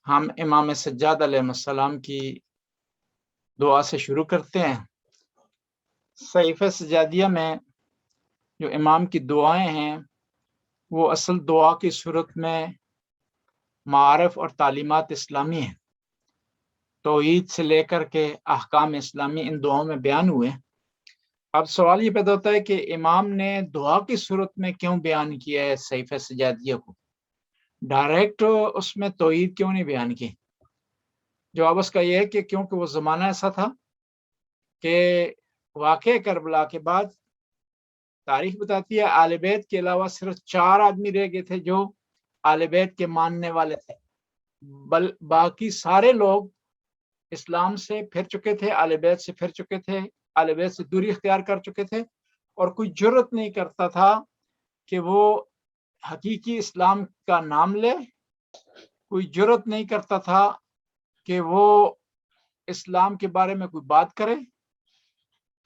ہم امام سجاد علیہ السلام کی دعا سے شروع کرتے ہیں۔ صحیفہ سجادیہ میں جو امام کی دعائیں ہیں وہ اصل دعا کی صورت میں معارف اور تعلیمات اسلامی ہیں، توحید سے لے کر کے احکام اسلامی ان دعاؤں میں بیان ہوئے۔ اب سوال یہ پیدا ہوتا ہے کہ امام نے دعا کی صورت میں کیوں بیان کیا ہے صحیفہ سجادیہ کو، ڈائریکٹ اس میں توحید کیوں نہیں بیان کی؟ جواب اس کا یہ ہے کہ کیونکہ وہ زمانہ ایسا تھا کہ واقع کربلا کے بعد تاریخ بتاتی ہے آل بیت کے علاوہ صرف 4 آدمی رہ گئے تھے جو آل بیت کے ماننے والے تھے، باقی سارے لوگ اسلام سے پھر چکے تھے، آل بیت سے پھر چکے تھے، آل بیت سے دوری اختیار کر چکے تھے، اور کوئی جرت نہیں کرتا تھا کہ وہ حقیقی اسلام کا نام لے، کوئی جرت نہیں کرتا تھا کہ وہ اسلام کے بارے میں کوئی بات کرے۔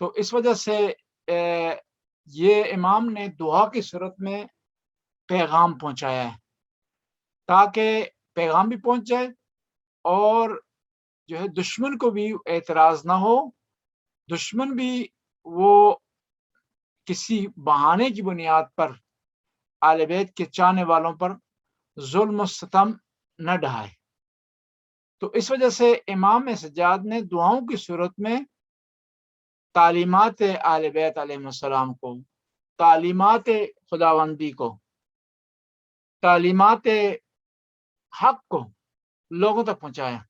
تو اس وجہ سے یہ امام نے دعا کی صورت میں پیغام پہنچایا ہے تاکہ پیغام بھی پہنچ جائے اور جو ہے دشمن کو بھی اعتراض نہ ہو، دشمن بھی وہ کسی بہانے کی بنیاد پر آل بیت کے چاہنے والوں پر ظلم و ستم نہ ڈھائے۔ تو اس وجہ سے امام سجاد نے دعاؤں کی صورت میں تعلیمات آل بیت علیہ السلام کو، تعلیمات خداوندی کو، تعلیمات حق کو لوگوں تک پہنچایا۔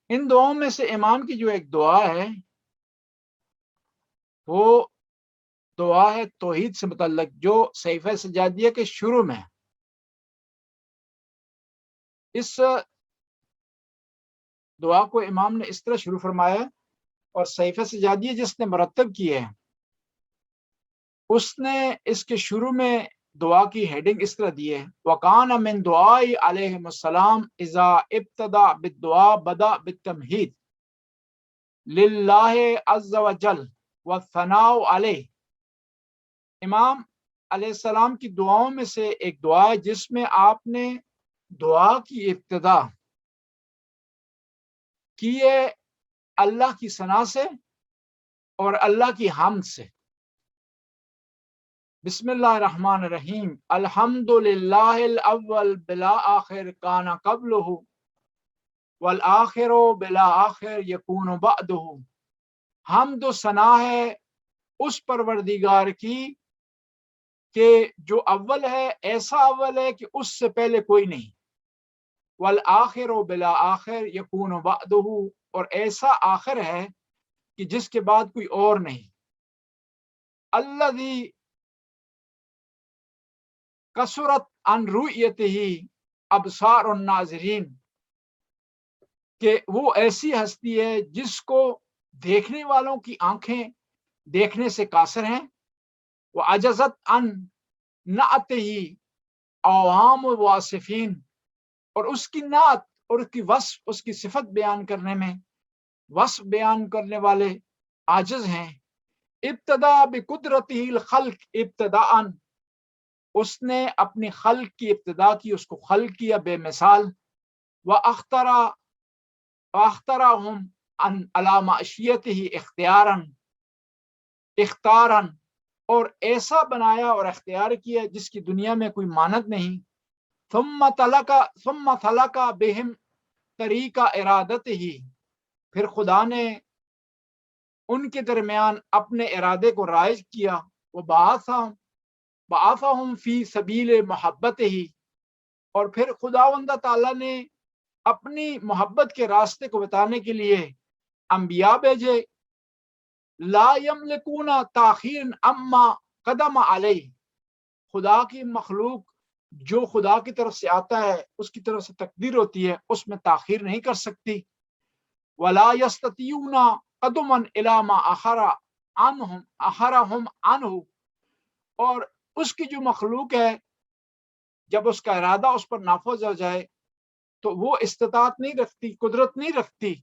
ان دعاؤں میں سے امام کی جو ایک دعا ہے وہ دعا ہے توحید سے متعلق، جو صحیفہ سجادیہ کے شروع میں۔ اس دعا کو امام نے اس طرح شروع فرمایا، اور صحیفہ سجادیہ جس نے مرتب کی ہے اس نے اس کے شروع میں دعا کی ہیڈنگ اس طرح دی ہے، وَقَانَ مِن دُعَاءِ عَلَيْهِمُ السَّلَامُ اِذَا ابْتَدَأَ بِالدُّعَاءِ بَدَأَ بِالتَّمْہِيدِ لِلَّهِ عَزَّ وَجَلَّ وَالثَّنَاءُ عَلَيْهِ۔ امام علیہ السلام کی دعاؤں میں سے ایک دعا ہے جس میں آپ نے دعا کی ابتدا کی ہے اللہ کی ثنا سے اور اللہ کی حمد سے۔ بسم اللہ الرحمن الرحیم، الحمد للہ الاول بلا آخر کان قبلہ والآخر بلا آخر یکون بعدہ۔ حمد و ثنا ہے اس پروردگار کی کہ جو اول ہے، ایسا اول ہے کہ اس سے پہلے کوئی نہیں، والآخر بلا آخر یکون بعدہ، اور ایسا آخر ہے کہ جس کے بعد کوئی اور نہیں۔ الذی کثرت عن رؤیتہ ابصار الناظرین، کہ وہ ایسی ہستی ہے جس کو دیکھنے والوں کی آنکھیں دیکھنے سے قاصر ہیں، وہ عجزت عن نعتہ عوام واصفین، اور اس کی نعت اور اس کی وصف، اس کی صفت بیان کرنے میں وصف بیان کرنے والے عاجز ہیں۔ ابتدا بقدرتہ الخلق ابتداء، اس نے اپنی خلق کی ابتدا کی، اس کو خلق کیا بے مثال۔ وَاخْتَرَهُمْ عَلَى مَعْشِيَتِهِ اختیاراً، اور ایسا بنایا اور اختیار کیا جس کی دنیا میں کوئی مانند نہیں۔ ثم خلق بهم طریق ارادتہ، پھر خدا نے ان کے درمیان اپنے ارادے کو رائج کیا۔ وبعثهم فی سبیل محبتہ، اور پھر خداوند تعالیٰ نے اپنی محبت کے راستے کو بتانے کے لیے انبیاء بھیجے۔ لا یملکون تاخیر اما قدم علیہ، خدا کی مخلوق جو خدا کی طرف سے آتا ہے، اس کی طرف سے تقدیر ہوتی ہے، اس میں تاخیر نہیں کر سکتی۔ ولا یستطیعون قدما الی ما اخرهم عنہ، اور اس کی جو مخلوق ہے جب اس کا ارادہ اس پر نافذ ہو جائے تو وہ استطاعت نہیں رکھتی، قدرت نہیں رکھتی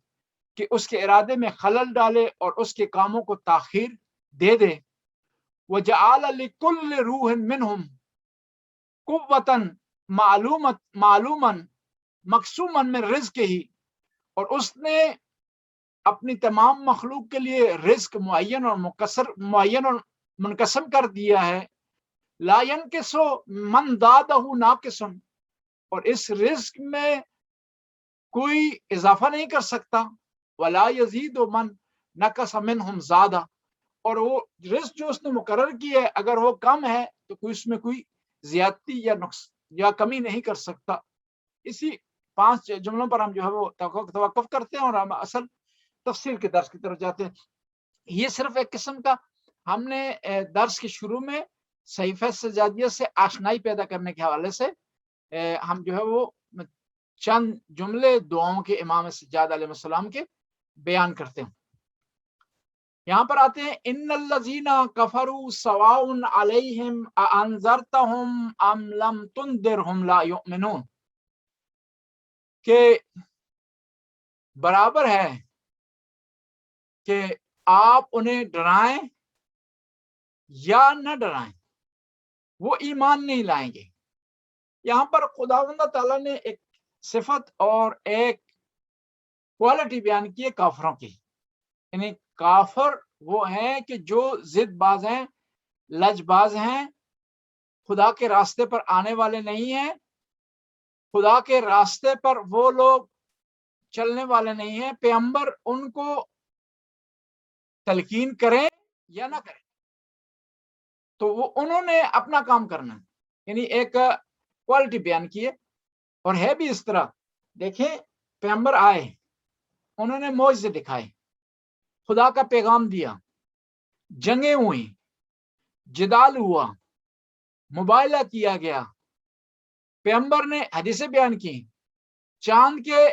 کہ اس کے ارادے میں خلل ڈالے اور اس کے کاموں کو تاخیر دے دے۔ وجعل لكل روح منهم قوة معلوما مقسومن من رزق ہی، اور اس نے اپنی تمام مخلوق کے لیے رزق معین اور منقسم کر دیا ہے. لا ينقص من زادہ ناقص، اور اس رزق میں کوئی اضافہ نہیں کر سکتا. ولا یزید من نقص منہم زادہ، اور وہ رزق جو اس نے مقرر کی ہے اگر وہ کم ہے تو کوئی اس میں کوئی زیادتی یا نقص یا کمی نہیں کر سکتا. اسی 5 جملوں پر ہم جو ہے وہ توقف کرتے ہیں اور ہم اصل تفسیر کے درس کی طرف جاتے ہیں. یہ صرف ایک قسم کا ہم نے درس کے شروع میں صحیفہ سجادیہ سے آشنائی پیدا کرنے کے حوالے سے ہم جو ہے وہ چند جملے دعاؤں کے امام سجاد علیہ السلام کے بیان کرتے ہیں. یہاں پر آتے ہیں ان الذین کفروا سواء علیہم اانذرتہم ام لم تنذرہم لا یؤمنون، کہ برابر ہے کہ آپ انہیں ڈرائیں یا نہ ڈرائیں، وہ ایمان نہیں لائیں گے. یہاں پر خداوند تعالیٰ نے ایک صفت اور ایک کوالٹی بیان کی ہے کافروں کی. یعنی کافر وہ ہیں کہ جو ضد باز ہیں، لج باز ہیں، خدا کے راستے پر آنے والے نہیں ہیں، خدا کے راستے پر وہ لوگ چلنے والے نہیں ہیں، پیغمبر ان کو تلقین کریں یا نہ کریں تو وہ انہوں نے اپنا کام کرنا ہے. یعنی ایک کوالٹی بیان کی ہے، اور ہے بھی اس طرح. دیکھیں پیغمبر آئے، انہوں نے معجزے دکھائے، خدا کا پیغام دیا، جنگیں ہوئیں، جدال ہوا، مباہلہ کیا گیا، پیغمبر نے حدیثیں بیان کی، چاند کے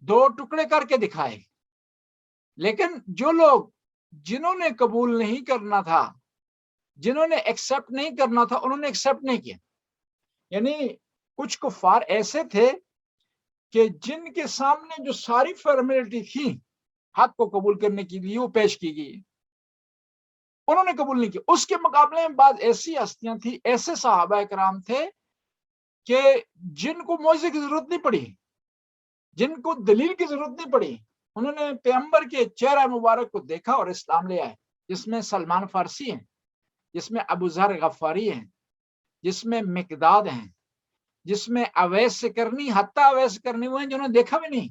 2 ٹکڑے کر کے دکھائے. لیکن جو لوگ جنہوں نے قبول نہیں کرنا تھا، جنہوں نے ایکسپٹ نہیں کرنا تھا، انہوں نے ایکسپٹ نہیں کیا. یعنی کچھ کفار ایسے تھے کہ جن کے سامنے جو ساری فارمیلٹی تھی حق کو قبول کرنے کے لیے وہ پیش کی گئی، انہوں نے قبول نہیں کیا. اس کے مقابلے میں بعض ایسی ہستیاں تھیں، ایسے صحابہ کرام تھے کہ جن کو معجزے کی ضرورت نہیں پڑی، جن کو دلیل کی ضرورت نہیں پڑی. انہوں نے پیغمبر کے چہرہ مبارک کو دیکھا اور اسلام لے آئے، جس میں سلمان فارسی ہیں، جس میں ابو ذر غفاری ہیں، جس میں مقداد ہیں، جس میں اویس کرنی، حتیٰ اویس کرنی وہ ہیں جنہوں نے دیکھا بھی نہیں.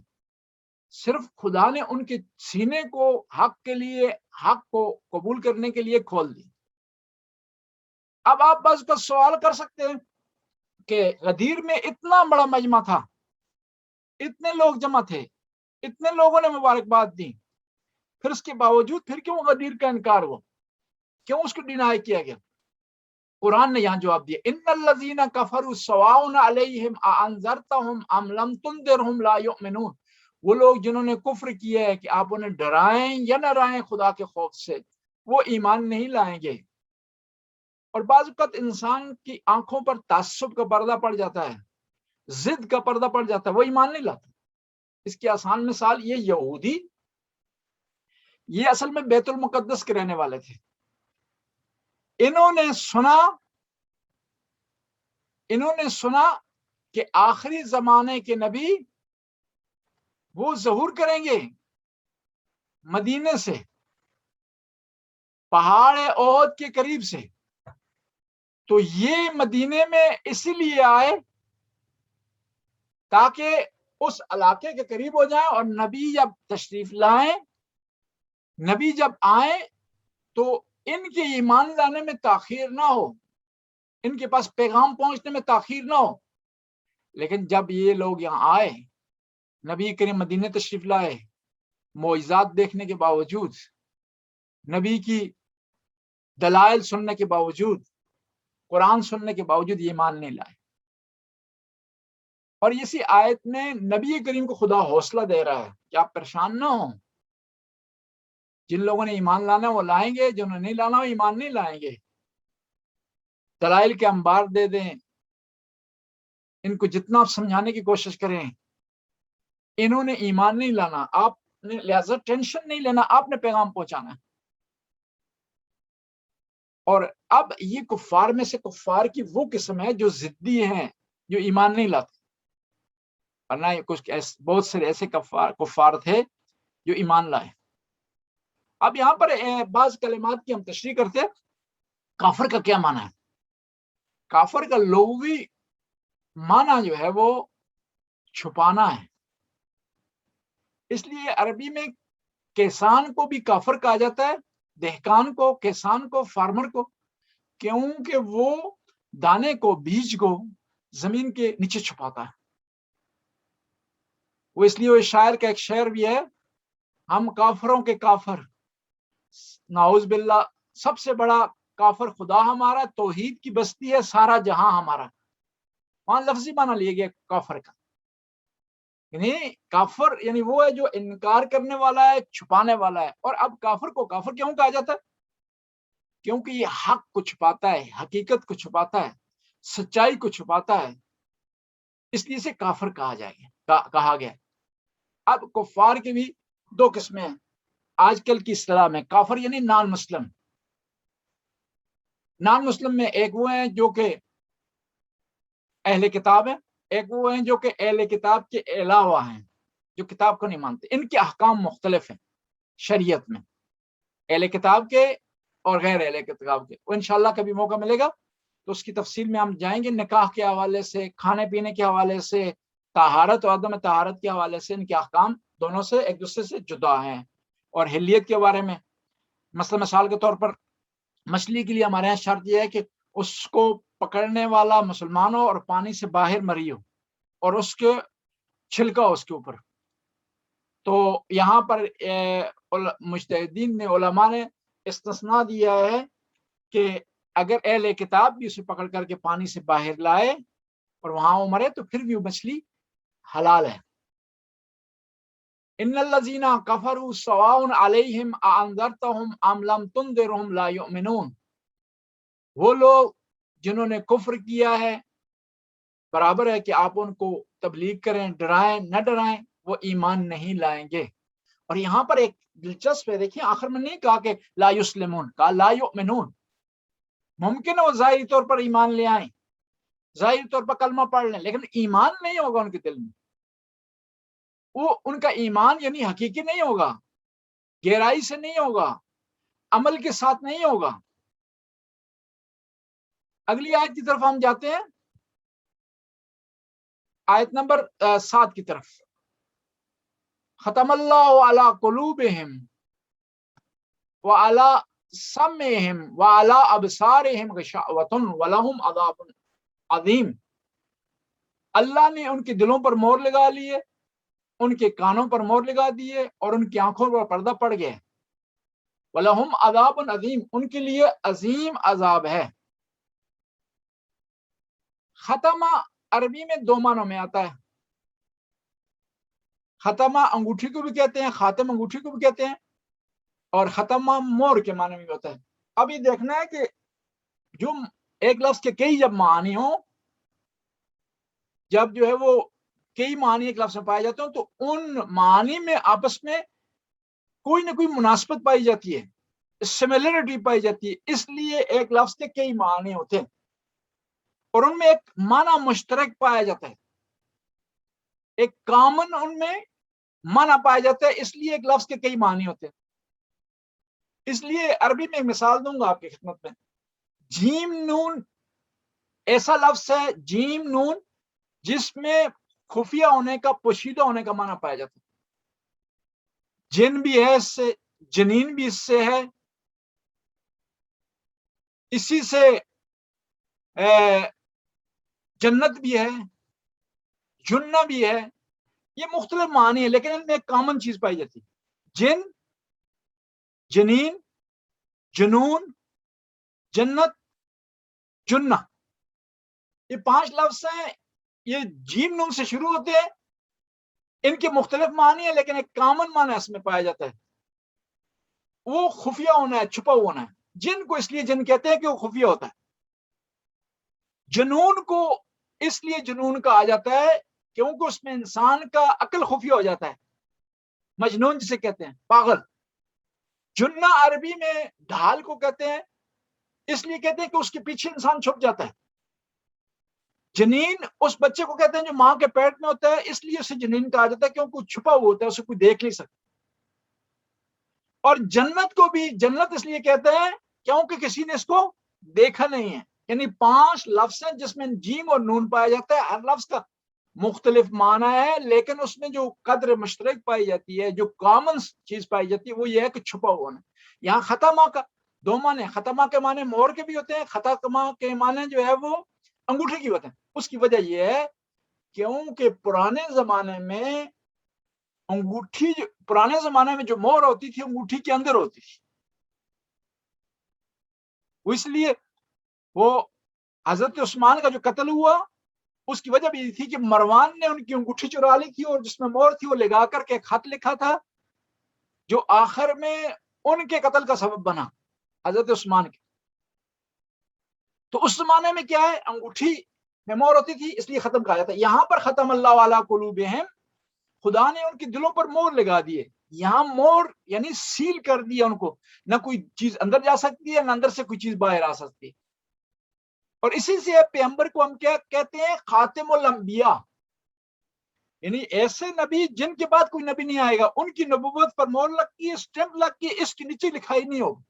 صرف خدا نے ان کے سینے کو حق کے لیے، حق کو قبول کرنے کے لیے کھول دی. اب آپ بس کا سوال کر سکتے ہیں کہ غدیر میں اتنا بڑا مجمع تھا، اتنے لوگ جمع تھے، اتنے لوگوں نے مبارکباد دی، پھر اس کے باوجود پھر کیوں غدیر کا انکار ہوا، کیوں اس کو ڈینائی کیا گیا؟ قرآن نے یہاں جواب دیا ان الذین کفروا سواء علیہم اانذرتہم ام لم تنذرہم لا یؤمنون، وہ لوگ جنہوں نے کفر کیا ہے کہ آپ انہیں ڈرائیں یا نہ ڈرائیں خدا کے خوف سے، وہ ایمان نہیں لائیں گے. اور بعض اوقات انسان کی آنکھوں پر تعصب کا پردہ پڑ جاتا ہے، ضد کا پردہ پڑ جاتا ہے، وہ ایمان نہیں لاتا. اس کی آسان مثال یہ یہودی، یہ اصل میں بیت المقدس کے رہنے والے تھے. انہوں نے سنا کہ آخری زمانے کے نبی وہ ظہور کریں گے مدینے سے، پہاڑ احد کے قریب سے. تو یہ مدینے میں اسی لیے آئے تاکہ اس علاقے کے قریب ہو جائیں، اور نبی جب تشریف لائیں، نبی جب آئیں تو ان کے ایمان لانے میں تاخیر نہ ہو، ان کے پاس پیغام پہنچنے میں تاخیر نہ ہو. لیکن جب یہ لوگ یہاں آئے، نبی کریم مدینے تشریف لائے، معجزات دیکھنے کے باوجود، نبی کی دلائل سننے کے باوجود، قرآن سننے کے باوجود یہ ایمان نہیں لائے. اور اسی آیت میں نبی کریم کو خدا حوصلہ دے رہا ہے کہ آپ پریشان نہ ہوں، جن لوگوں نے ایمان لانا وہ لائیں گے، جنہوں نے نہیں لانا وہ ایمان نہیں لائیں گے. دلائل کے انبار دے دیں، ان کو جتنا آپ سمجھانے کی کوشش کریں، انہوں نے ایمان نہیں لانا، آپ نے لہذا ٹینشن نہیں لینا، آپ نے پیغام پہنچانا ہے. اور اب یہ کفار میں سے کفار کی وہ قسم ہے جو ضدی ہیں، جو ایمان نہیں لاتے. ورنہ کچھ بہت سے ایسے کفار تھے جو ایمان لائے۔ اب یہاں پر بعض کلمات کی ہم تشریح کرتے ہیں۔ کافر کا کیا معنی ہے؟ کافر کا لغوی معنی جو ہے وہ چھپانا ہے۔ اس لیے عربی میں کسان کو بھی کافر کہا جاتا ہے، دہقان کو، کسان کو، فارمر کو، کیونکہ وہ دانے کو، بیج کو زمین کے نیچے چھپاتا ہے۔ وہ اس لیے وہ شاعر کا ایک شعر بھی ہے، ہم کافروں کے کافر، نعوذ باللہ، سب سے بڑا کافر خدا ہمارا، توحید کی بستی ہے سارا جہاں ہمارا۔ وہاں لفظی معنی لیا گیا کافر کا، یعنی کافر یعنی وہ ہے جو انکار کرنے والا ہے، چھپانے والا ہے۔ اور اب کافر کو کافر کیوں کہا جاتا ہے؟ کیونکہ یہ حق کو چھپاتا ہے، حقیقت کو چھپاتا ہے، سچائی کو چھپاتا ہے، اس لیے اسے کافر کہا گیا۔ اب کفار کی بھی دو قسمیں ہیں آج کل کی اصطلاح میں۔ کافر یعنی نان مسلم۔ نان مسلم میں ایک وہ ہیں جو کہ اہل کتاب ہیں، ایک وہ ہیں جو کہ اہل کتاب کے علاوہ ہیں، جو کتاب کو نہیں مانتے۔ ان کے احکام مختلف ہیں شریعت میں، اہل کتاب کے اور غیر اہل کتاب کے۔ وہ انشاءاللہ کبھی موقع ملے گا تو اس کی تفصیل میں ہم جائیں گے۔ نکاح کے حوالے سے، کھانے پینے کے حوالے سے، طہارت اور عدم طہارت کے حوالے سے ان کے احکام دونوں سے ایک دوسرے سے جدا ہیں۔ اور حلیت کے بارے میں مثال کے طور پر مچھلی کے لیے ہمارے یہاں شرط یہ ہے کہ اس کو پکڑنے والا مسلمان ہو اور پانی سے باہر مری ہو اور اس کے چھلکا ہو اس کے اوپر۔ تو یہاں پر مجتہدین نے، علماء نے استثناء دیا ہے کہ اگر اہل کتاب بھی اسے پکڑ کر کے پانی سے باہر لائے اور وہاں وہ مرے تو پھر بھی وہ مچھلی حلال ہے۔ ان الذین کفروا سواء علیہم اانذرتہم ام لم تنذرہم لا یؤمنون۔ وہ لوگ جنہوں نے کفر کیا ہے، برابر ہے کہ آپ ان کو تبلیغ کریں، ڈرائیں نہ ڈرائیں، وہ ایمان نہیں لائیں گے۔ اور یہاں پر ایک دلچسپ ہے، دیکھیں آخر میں نہیں کہا کہ لا یسلمون، کہا لا یؤمنون۔ ممکن ہے وہ ظاہری طور پر ایمان لے آئیں، ظاہری طور پر کلمہ پڑھ لیں، لیکن ایمان نہیں ہوگا ان کے دل میں۔ وہ ان کا ایمان یعنی حقیقی نہیں ہوگا، گہرائی سے نہیں ہوگا، عمل کے ساتھ نہیں ہوگا۔ اگلی آیت کی طرف ہم جاتے ہیں، آیت نمبر 7 کی طرف۔ ختم اللہ علی قلوبہم وعلی سمعہم وعلی ابصارہم غشاوۃ ولہم عذاب عظیم۔ اللہ نے ان کے دلوں پر مہر لگا لی ہے، ان کے کانوں پر مہر لگا دی ہے اور ان کی آنکھوں پر پردہ پڑ گیا ہے۔ وَلَهُمْ عَذَابٌ عَظِيمٌ، ان کے لیے عظیم عذاب ہے۔ ختمہ عربی میں دو معنوں میں آتا ہے۔ ختمہ انگوٹھی کو بھی کہتے ہیں، خاتم انگوٹھی کو بھی کہتے ہیں، اور ختمہ مور کے معنی میں بھی ہوتا ہے۔ اب یہ دیکھنا ہے کہ جو ایک لفظ کے کئی جب معنی ہوں، جب جو ہے وہ کئی معنی ایک لفظ میں پائے جاتے ہیں تو ان معنی میں آپس میں کوئی نہ کوئی مناسبت پائی جاتی ہے، سملرٹی پائی جاتی ہے۔ اس لیے ایک لفظ کے کئی معنی ہوتے ہیں اور ان میں ایک معنی مشترک پایا جاتا ہے، ایک کامن ان میں معنی پایا جاتا ہے، اس لیے ایک لفظ کے کئی معنی ہوتے ہیں۔ اس لیے عربی میں ایک مثال دوں گا آپ کی خدمت میں۔ جیم نون ایسا لفظ ہے، جیم نون، جس میں خفیہ ہونے کا، پوشیدہ ہونے کا معنی پایا جاتا ہے۔ جن بھی ہے اس سے، جنین بھی اس سے ہے، اسی سے جنت بھی ہے، جنہ بھی ہے۔ یہ مختلف معنی ہے لیکن ان میں ایک کامن چیز پائی جاتی ہے، جن، جنین، جنون، جنت، جنہ۔ یہ 5 لفظ ہیں، یہ جیم نون سے شروع ہوتے ہیں، ان کے مختلف معنی ہیں لیکن ایک کامن معنی اس میں پایا جاتا ہے، وہ خفیہ ہونا ہے، چھپا ہونا ہے۔ جن کو اس لیے جن کہتے ہیں کہ وہ خفیہ ہوتا ہے۔ جنون کو اس لیے جنون کہا جاتا ہے کیونکہ اس میں انسان کا عقل خفیہ ہو جاتا ہے، مجنون جسے کہتے ہیں، پاگل۔ جنہ عربی میں ڈھال کو کہتے ہیں، اس لیے کہتے ہیں کہ اس کے پیچھے انسان چھپ جاتا ہے۔ جنین اس بچے کو کہتے ہیں جو ماں کے پیٹ میں ہوتا ہے، اس لیے اسے جنین کہا جاتا ہے کیونکہ چھپا ہوا ہوتا ہے، اسے کوئی دیکھ نہیں سکتا۔ اور جنت کو بھی جنت اس لیے کہتے ہیں کیونکہ کسی نے اس کو دیکھا نہیں ہے۔ یعنی 5 لفظ ہیں جس میں جیم اور نون پایا جاتا ہے، ہر لفظ کا مختلف معنی ہے، لیکن اس میں جو قدر مشترک پائی جاتی ہے، جو کامن چیز پائی جاتی ہے، وہ یہ ہے کہ چھپا ہوا ہے۔ یہاں ختمہ کا 2 معنی، ختمہ کے معنی مور کے بھی ہوتے ہیں، ختمہ کے معنی جو ہے وہ انگوٹھے کی ہوتے ہیں۔ اس کی وجہ یہ ہے کیونکہ پرانے زمانے میں انگوٹھی، پرانے زمانے میں جو مور ہوتی تھی انگوٹھی کے اندر ہوتی تھی، وہ اس لیے وہ حضرت عثمان کا جو قتل ہوا اس کی وجہ بھی یہ تھی کہ مروان نے ان کی انگوٹھی چرا لی تھی، اور جس میں مور تھی وہ لگا کر کے خط لکھا تھا جو آخر میں ان کے قتل کا سبب بنا، حضرت عثمان کے۔ تو اس زمانے میں کیا ہے، انگوٹھی میں مور ہوتی تھی، اس لیے ختم کہا جاتا ہے۔ یہاں پر ختم اللہ علی قلوبہم، خدا نے ان کے دلوں پر مور لگا دیے۔ یہاں مور یعنی سیل کر دیا ان کو، نہ کوئی چیز اندر جا سکتی ہے، نہ اندر سے کوئی چیز باہر آ سکتی ہے۔ اور اسی سے پیغمبر کو ہم کیا کہتے ہیں، خاتم الانبیاء، یعنی ایسے نبی جن کے بعد کوئی نبی نہیں آئے گا، ان کی نبوت پر مور لگتی ہے، اسٹمپ لگتی ہے، اس کے نیچے لکھائی نہیں ہوگی۔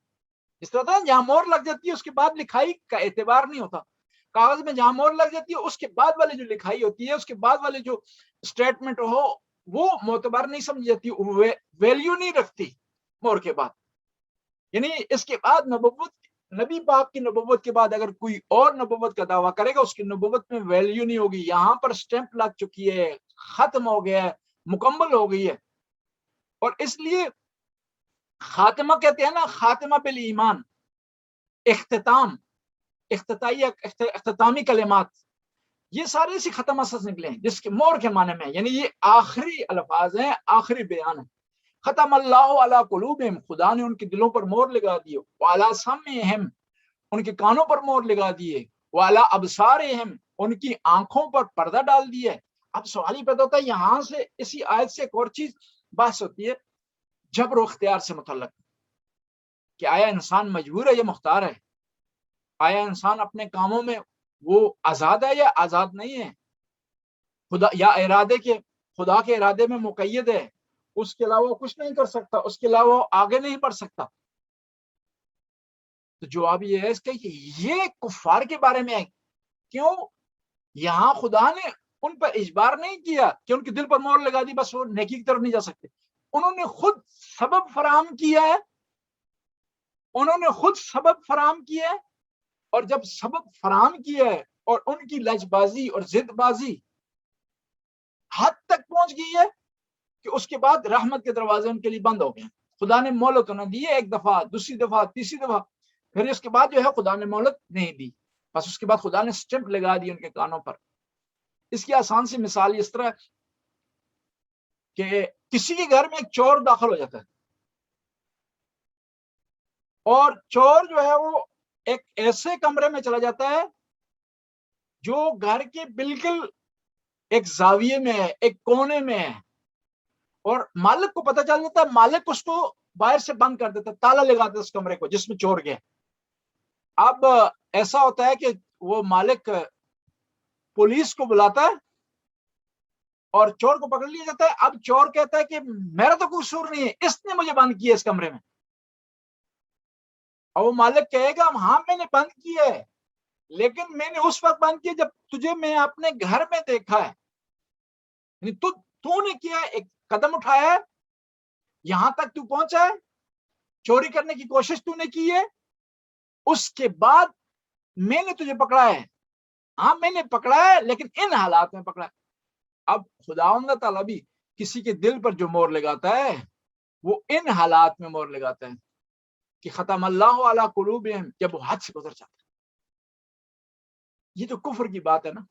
اس طرح تھا جہاں مور لگ جاتی ہے اس کے بعد لکھائی کا اعتبار نہیں ہوتا۔ کاغذ میں جہاں مور لگ جاتی ہے اس کے بعد والی جو لکھائی ہوتی ہے، اس کے بعد والی جو اسٹیٹمنٹ ہو، وہ معتبر نہیں سمجھی جاتی، ویلیو نہیں رکھتی مور کے بعد۔ یعنی اس کے بعد نبوت، نبی پاک کی نبوت کے بعد اگر کوئی اور نبوت کا دعویٰ کرے گا، اس کی نبوت میں ویلیو نہیں ہوگی۔ یہاں پر اسٹیمپ لگ چکی ہے، ختم ہو گیا ہے، مکمل ہو گئی ہے۔ اور اس لیے خاتمہ کہتے ہیں نا، خاتمہ بالایمان، اختتام، اختتامی کلمات، یہ سارے اسی ختمہ سے نکلے ہیں، جس کے مور کے معنی میں، یعنی یہ آخری الفاظ ہیں، آخری بیان ہے۔ ختم اللہ علی قلوبہم، خدا نے ان کے دلوں پر مور لگا دیے، وعلی سمعہم، ان کے کانوں پر مور لگا دیے، وعلی ابصارہم، ان کی آنکھوں پر پردہ ڈال دیا۔ اب سوال ہی پیدا ہوتا ہے یہاں سے، اسی آیت سے ایک اور چیز بحث ہوتی ہے، جبر و اختیار سے متعلق، کہ آیا انسان مجبور ہے یا مختار ہے؟ آیا انسان اپنے کاموں میں وہ آزاد ہے یا آزاد نہیں ہے؟ خدا یا ارادے کے، خدا کے ارادے میں مقید ہے، اس کے علاوہ کچھ نہیں کر سکتا، اس کے علاوہ آگے نہیں بڑھ سکتا؟ تو جواب یہ ہے اس کا کہ یہ کفار کے بارے میں ہے۔ کیوں؟ یہاں خدا نے ان پر اجبار نہیں کیا کہ ان کے دل پر مور لگا دی بس وہ نیکی کی طرف نہیں جا سکتے، انہوں نے خود سبب فراہم کیا ہے، انہوں نے خود سبب فراہم کیا ہے، اور جب سبب فراہم کیا ہے اور ان کی لج بازی اور ضد بازی حد تک پہنچ گئی ہے کہ اس کے بعد رحمت کے دروازے ان کے لیے بند ہو گئے۔ خدا نے مہلت نہ دی ہے، ایک دفعہ، دوسری دفعہ، تیسری دفعہ، پھر اس کے بعد جو ہے خدا نے مہلت نہیں دی، بس اس کے بعد خدا نے سٹمپ لگا دی ان کے کانوں پر۔ اس کی آسان سی مثال اس طرح کہ کسی کے گھر میں ایک چور داخل ہو جاتا ہے، اور چور جو ہے وہ ایک ایسے کمرے میں چلا جاتا ہے جو گھر کے بالکل ایک زاویے میں ہے، ایک کونے میں ہے، اور مالک کو پتہ چل جاتا ہے، مالک اس کو باہر سے بند کر دیتا ہے، تالا لگا دیتا ہے اس کمرے کو جس میں چور گیا۔ اب ایسا ہوتا ہے کہ وہ مالک پولیس کو بلاتا ہے اور چور کو پکڑ لیا جاتا ہے۔ اب چور کہتا ہے کہ میرا تو کوئی قصور نہیں ہے، اس نے مجھے بند کیا اس کمرے میں۔ اور وہ مالک کہے گا ہاں میں نے بند کیا ہے، لیکن میں نے اس وقت بند کیا جب تجھے میں اپنے گھر میں دیکھا ہے، یعنی تو نے کیا ہے، ایک قدم اٹھایا ہے، یہاں تک تو پہنچا ہے، چوری کرنے کی کوشش تو نے کی ہے، اس کے بعد میں نے تجھے پکڑا ہے۔ ہاں میں نے پکڑا ہے لیکن ان حالات میں پکڑا ہے۔ اب خداوند تعالیٰ بھی کسی کے دل پر جو مور لگاتا ہے وہ ان حالات میں مور لگاتا ہے کہ ختم اللہ علی قلوبہم، جب وہ حد سے گزر جاتا ہے۔ یہ تو کفر کی بات ہے نا۔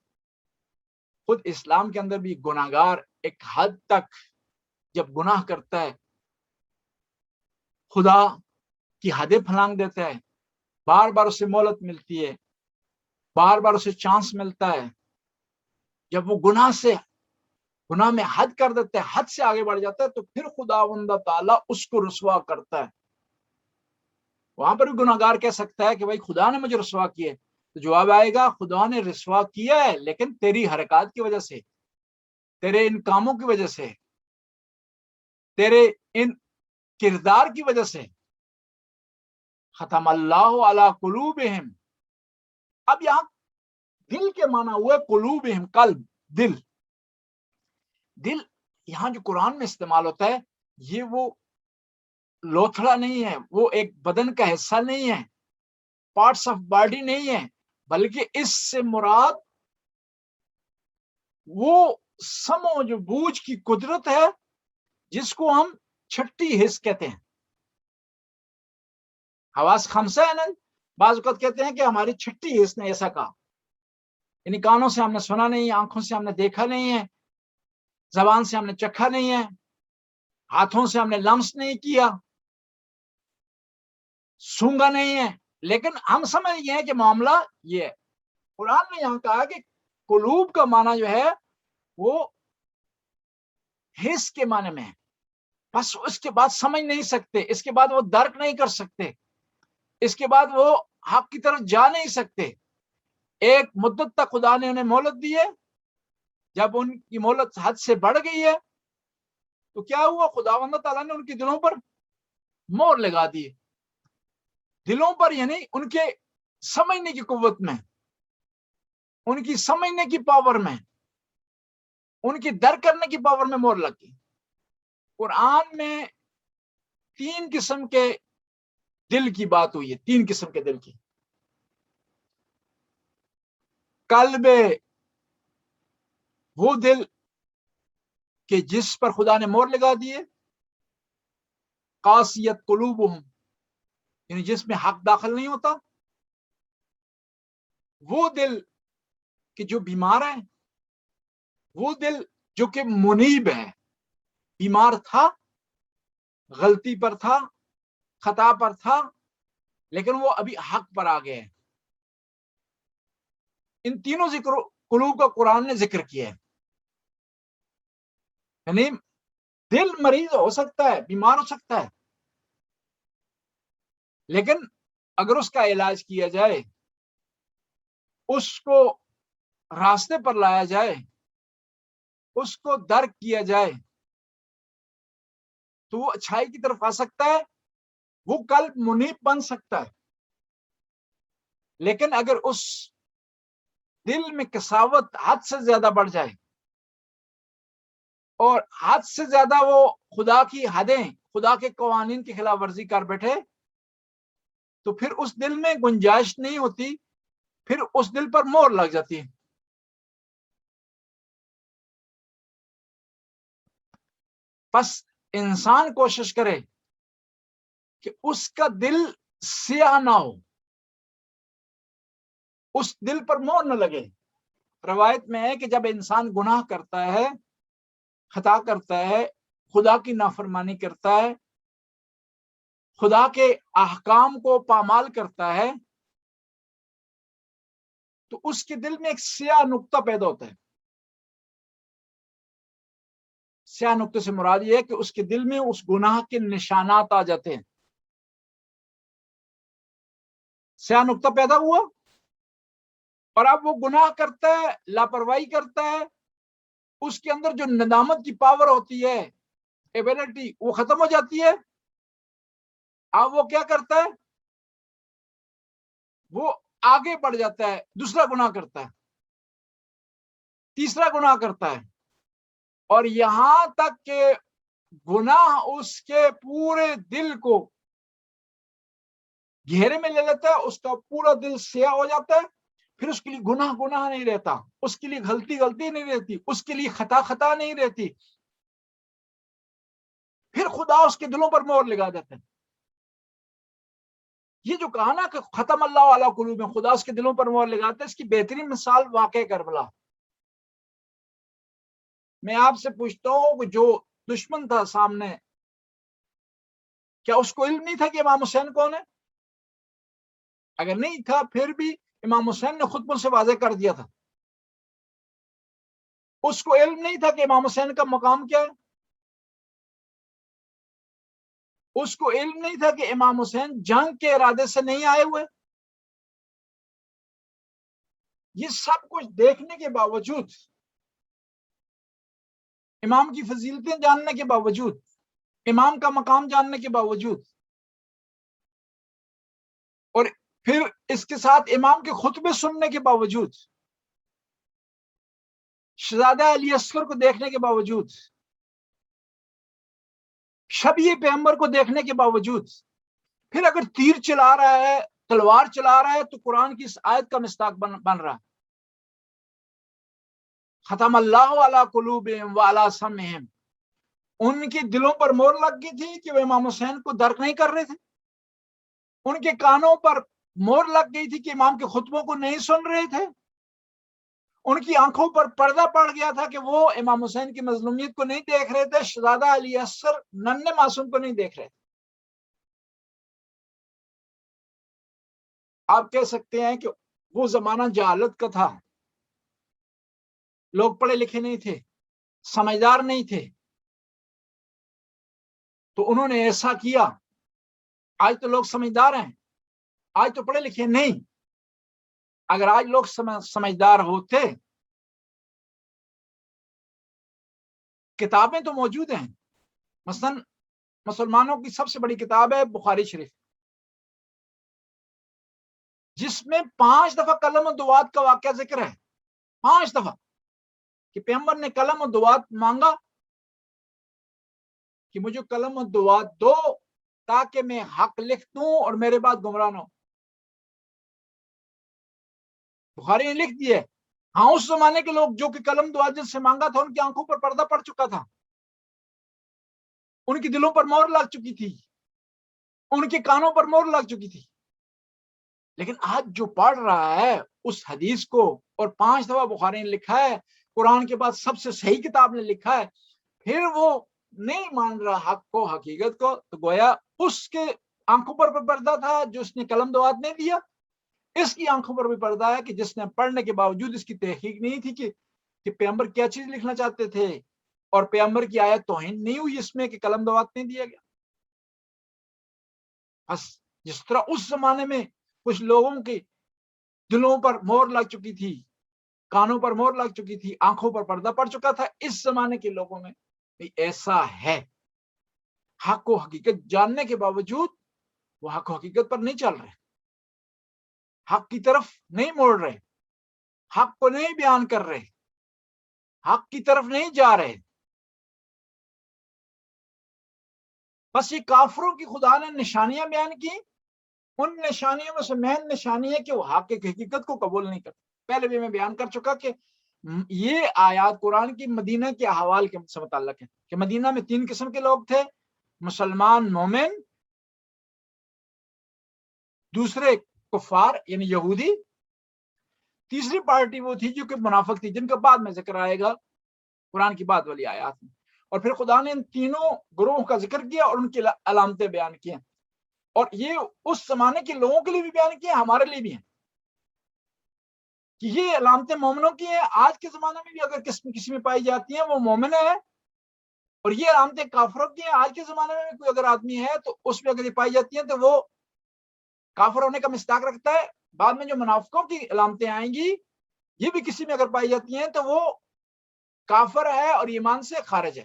خود اسلام کے اندر بھی گناہگار ایک حد تک جب گناہ کرتا ہے، خدا کی حدیں پھلانگ دیتا ہے، بار بار اسے مہلت ملتی ہے، بار بار اسے چانس ملتا ہے۔ جب وہ گناہ میں حد کر دیتا ہے، حد سے آگے بڑھ جاتا ہے، تو پھر خداوند تعالیٰ اس کو رسوا کرتا ہے۔ وہاں پر بھی گناہگار کہہ سکتا ہے کہ بھائی خدا نے مجھے رسوا کیا ہے، تو جواب آئے گا خدا نے رسوا کیا ہے لیکن تیری حرکات کی وجہ سے، تیرے ان کاموں کی وجہ سے، تیرے ان کردار کی وجہ سے۔ ختم اللہ علی قلوبہم، اب یہاں دل کے معنی ہوا قلوبہم، قلب، دل۔ دل یہاں جو قرآن میں استعمال ہوتا ہے یہ وہ لوتھڑا نہیں ہے، وہ ایک بدن کا حصہ نہیں ہے، پارٹس آف باڈی نہیں ہے، بلکہ اس سے مراد وہ سمجھ جو بوجھ کی قدرت ہے جس کو ہم چھٹی حس کہتے ہیں۔ حواس خمسہ ہے نا، بعض اوقات کہتے ہیں کہ ہماری چھٹی حس نے ایسا کہا، یعنی کانوں سے ہم نے سنا نہیں، آنکھوں سے ہم نے دیکھا نہیں ہے، زبان سے ہم نے چکھا نہیں ہے، ہاتھوں سے ہم نے لمس نہیں کیا، سونگا نہیں ہے، لیکن ہم سمجھ گئے ہیں کہ معاملہ یہ ہے۔ قرآن نے یہاں کہا کہ قلوب کا معنی جو ہے وہ حس کے معنی میں ہے، بس اس کے بعد سمجھ نہیں سکتے، اس کے بعد وہ درک نہیں کر سکتے، اس کے بعد وہ حق کی طرف جا نہیں سکتے۔ ایک مدت تک خدا نے انہیں مہلت دی ہے، جب ان کی مہلت حد سے بڑھ گئی ہے تو کیا ہوا، خداوند تعالیٰ نے ان کے دلوں پر مہر لگا دی، دلوں پر، یعنی ان کے سمجھنے کی قوت میں، ان کی سمجھنے کی پاور میں، ان کی درک کرنے کی پاور میں مہر لگ گئی۔ قرآن میں 3 قسم کے دل کی بات ہوئی ہے، 3 قسم کے دل کی۔ قلب وہ دل کہ جس پر خدا نے مہر لگا دی ہے، قاسیت قلوبہم، یعنی جس میں حق داخل نہیں ہوتا، وہ دل کہ جو بیمار ہے، وہ دل جو کہ منیب ہے، بیمار تھا، غلطی پر تھا، خطا پر تھا، لیکن وہ ابھی حق پر آ گئے۔ ان تینوں قلوب کا قرآن نے ذکر کیا ہے، یعنی دل مریض ہو سکتا ہے، بیمار ہو سکتا ہے، لیکن اگر اس کا علاج کیا جائے، اس کو راستے پر لایا جائے، اس کو درک کیا جائے، تو وہ اچھائی کی طرف آ سکتا ہے، وہ قلب منیب بن سکتا ہے۔ لیکن اگر اس دل میں قساوت حد سے زیادہ بڑھ جائے اور حد سے زیادہ وہ خدا کی حدیں، خدا کے قوانین کی خلاف ورزی کر بیٹھے، تو پھر اس دل میں گنجائش نہیں ہوتی، پھر اس دل پر مہر لگ جاتی ہے۔ بس انسان کوشش کرے کہ اس کا دل سیاہ نہ ہو، اس دل پر مہر نہ لگے۔ روایت میں ہے کہ جب انسان گناہ کرتا ہے، خطا کرتا ہے، خدا کی نافرمانی کرتا ہے، خدا کے احکام کو پامال کرتا ہے، تو اس کے دل میں ایک سیاہ نقطہ پیدا ہوتا ہے۔ سیاہ نقطے سے مراد یہ ہے کہ اس کے دل میں اس گناہ کے نشانات آ جاتے ہیں۔ سیاہ نقطہ پیدا ہوا اور اب وہ گناہ کرتا ہے، لاپرواہی کرتا ہے، اس کے اندر جو ندامت کی پاور ہوتی ہے، ایبلٹی، وہ ختم ہو جاتی ہے۔ اب وہ کیا کرتا ہے، وہ آگے بڑھ جاتا ہے، دوسرا گناہ کرتا ہے، تیسرا گناہ کرتا ہے، اور یہاں تک کہ گناہ اس کے پورے دل کو گھیرے میں لے لیتا ہے، اس کا پورا دل سیاہ ہو جاتا ہے، پھر اس کے لیے گناہ گناہ نہیں رہتا، اس کے لیے غلطی غلطی نہیں رہتی، اس کے لیے خطا خطا نہیں رہتی، پھر خدا اس کے دلوں پر مہر لگا دیتا ہے۔ یہ جو کہا نا کہ ختم اللہ علی قلوب میں، خدا اس کے دلوں پر مہر لگاتا ہے، اس کی بہترین مثال واقع کربلا۔ میں آپ سے پوچھتا ہوں کہ جو دشمن تھا سامنے، کیا اس کو علم نہیں تھا کہ امام حسین کون ہے؟ اگر نہیں تھا پھر بھی امام حسین نے خود سے واضح کر دیا تھا۔ اس کو علم نہیں تھا کہ امام حسین کا مقام کیا ہے، اس کو علم نہیں تھا کہ امام حسین جنگ کے ارادے سے نہیں آئے ہوئے، یہ سب کچھ دیکھنے کے باوجود، امام کی فضیلتیں جاننے کے باوجود، امام کا مقام جاننے کے باوجود، اور پھر اس کے ساتھ امام کے خطبے سننے کے باوجود، شہزادہ علی اصغر کو دیکھنے کے باوجود، شبیہ پیغمبر کو دیکھنے کے باوجود، پھر اگر تیر چلا رہا ہے، تلوار چلا رہا ہے، تو قرآن کی اس آیت کا مصداق بن رہا ہے، ختم اللہ علی قلوبہم وعلی سمعہم، ان کے دلوں پر مہر لگ گئی تھی کہ وہ امام حسین کو درک نہیں کر رہے تھے، ان کے کانوں پر مہر لگ گئی تھی کہ امام کے خطبوں کو نہیں سن رہے تھے، ان کی آنکھوں پر پردہ پڑ گیا تھا کہ وہ امام حسین کی مظلومیت کو نہیں دیکھ رہے تھے، شہزادہ علی اصغر ننھے معصوم کو نہیں دیکھ رہے تھے۔ آپ کہہ سکتے ہیں کہ وہ زمانہ جہالت کا تھا، لوگ پڑھے لکھے نہیں تھے، سمجھدار نہیں تھے، تو انہوں نے ایسا کیا۔ آج تو لوگ سمجھدار ہیں، آج تو پڑھے لکھے نہیں۔ اگر آج لوگ سمجھدار ہوتے، کتابیں تو موجود ہیں، مثلا مسلمانوں کی سب سے بڑی کتاب ہے بخاری شریف، جس میں 5 دفعہ کلم و دعات کا واقعہ ذکر ہے، 5 دفعہ کہ پیغمبر نے کلم و دعات مانگا کہ مجھے کلم و دعات دو تاکہ میں حق لکھ دوں اور میرے بعد گمراہ نہ ہو۔ بخاری نے لکھ دیے۔ ہاں، اس زمانے کے لوگ جو کہ کلم دعات جن سے مانگا تھا، ان کی آنکھوں پر پردہ پڑ چکا تھا، ان کی دلوں پر مہر لگ چکی تھی، ان کے کانوں پر مہر لگ چکی تھی۔ لیکن آج جو پڑھ رہا ہے اس حدیث کو، اور 5 دفعہ بخاری نے لکھا ہے، قرآن کے بعد سب سے صحیح کتاب نے لکھا ہے، پھر وہ نہیں مان رہا حق کو، حقیقت کو، تو گویا اس کے آنکھوں پر پردہ تھا جو اس نے قلم دعات نہیں دیا، اس کی آنکھوں پر بھی پردہ ہے کہ جس نے پڑھنے کے باوجود اس کی تحقیق نہیں تھی کہ پیغمبر کیا چیز لکھنا چاہتے تھے، اور پیغمبر کی آیت توہین نہیں ہوئی اس میں کہ قلم دعات نہیں دیا گیا۔ بس جس طرح اس زمانے میں کچھ لوگوں کے دلوں پر مہر لگ چکی تھی، کانوں پر مہر لگ چکی تھی، آنکھوں پر پردہ پڑ چکا تھا، اس زمانے کے لوگوں میں بھی ایسا ہے۔ حق و حقیقت جاننے کے باوجود وہ حق و حقیقت پر نہیں چل رہے، حق کی طرف نہیں موڑ رہے، حق کو نہیں بیان کر رہے، حق کی طرف نہیں جا رہے۔ بس یہ کافروں کی خدا نے نشانیاں بیان کی، ان نشانیوں میں سے مین نشانی ہے کہ وہ حق کی حقیقت کو قبول نہیں کرتے۔ پہلے بھی میں بیان کر چکا کہ یہ آیات قرآن کی مدینہ کے احوال کے سے متعلق ہے کہ مدینہ میں 3 قسم کے لوگ تھے: مسلمان مومن، دوسرے کفار یعنی یہودی، تیسری پارٹی وہ تھی جو کہ منافق تھی، جن کا بعد میں ذکر آئے گا قرآن کی بعد والی آیات میں۔ اور پھر خدا نے ان تینوں گروہوں کا ذکر کیا اور ان کی علامتیں بیان کی، اور یہ اس زمانے کے لوگوں کے لیے بھی بیان کیا، ہمارے لیے بھی ہیں کہ یہ علامتیں مومنوں کی ہیں۔ آج کے زمانے میں بھی اگر کسی میں پائی جاتی ہیں وہ مومن ہے، اور یہ علامتیں کافروں کی ہیں۔ آج کے زمانے میں کوئی اگر آدمی ہے تو اس میں اگر یہ پائی جاتی ہیں تو وہ کافر ہونے کا مصداق رکھتا ہے۔ بعد میں جو منافقوں کی علامتیں آئیں گی، یہ بھی کسی میں اگر پائی جاتی ہیں تو وہ کافر ہے اور ایمان سے خارج ہے۔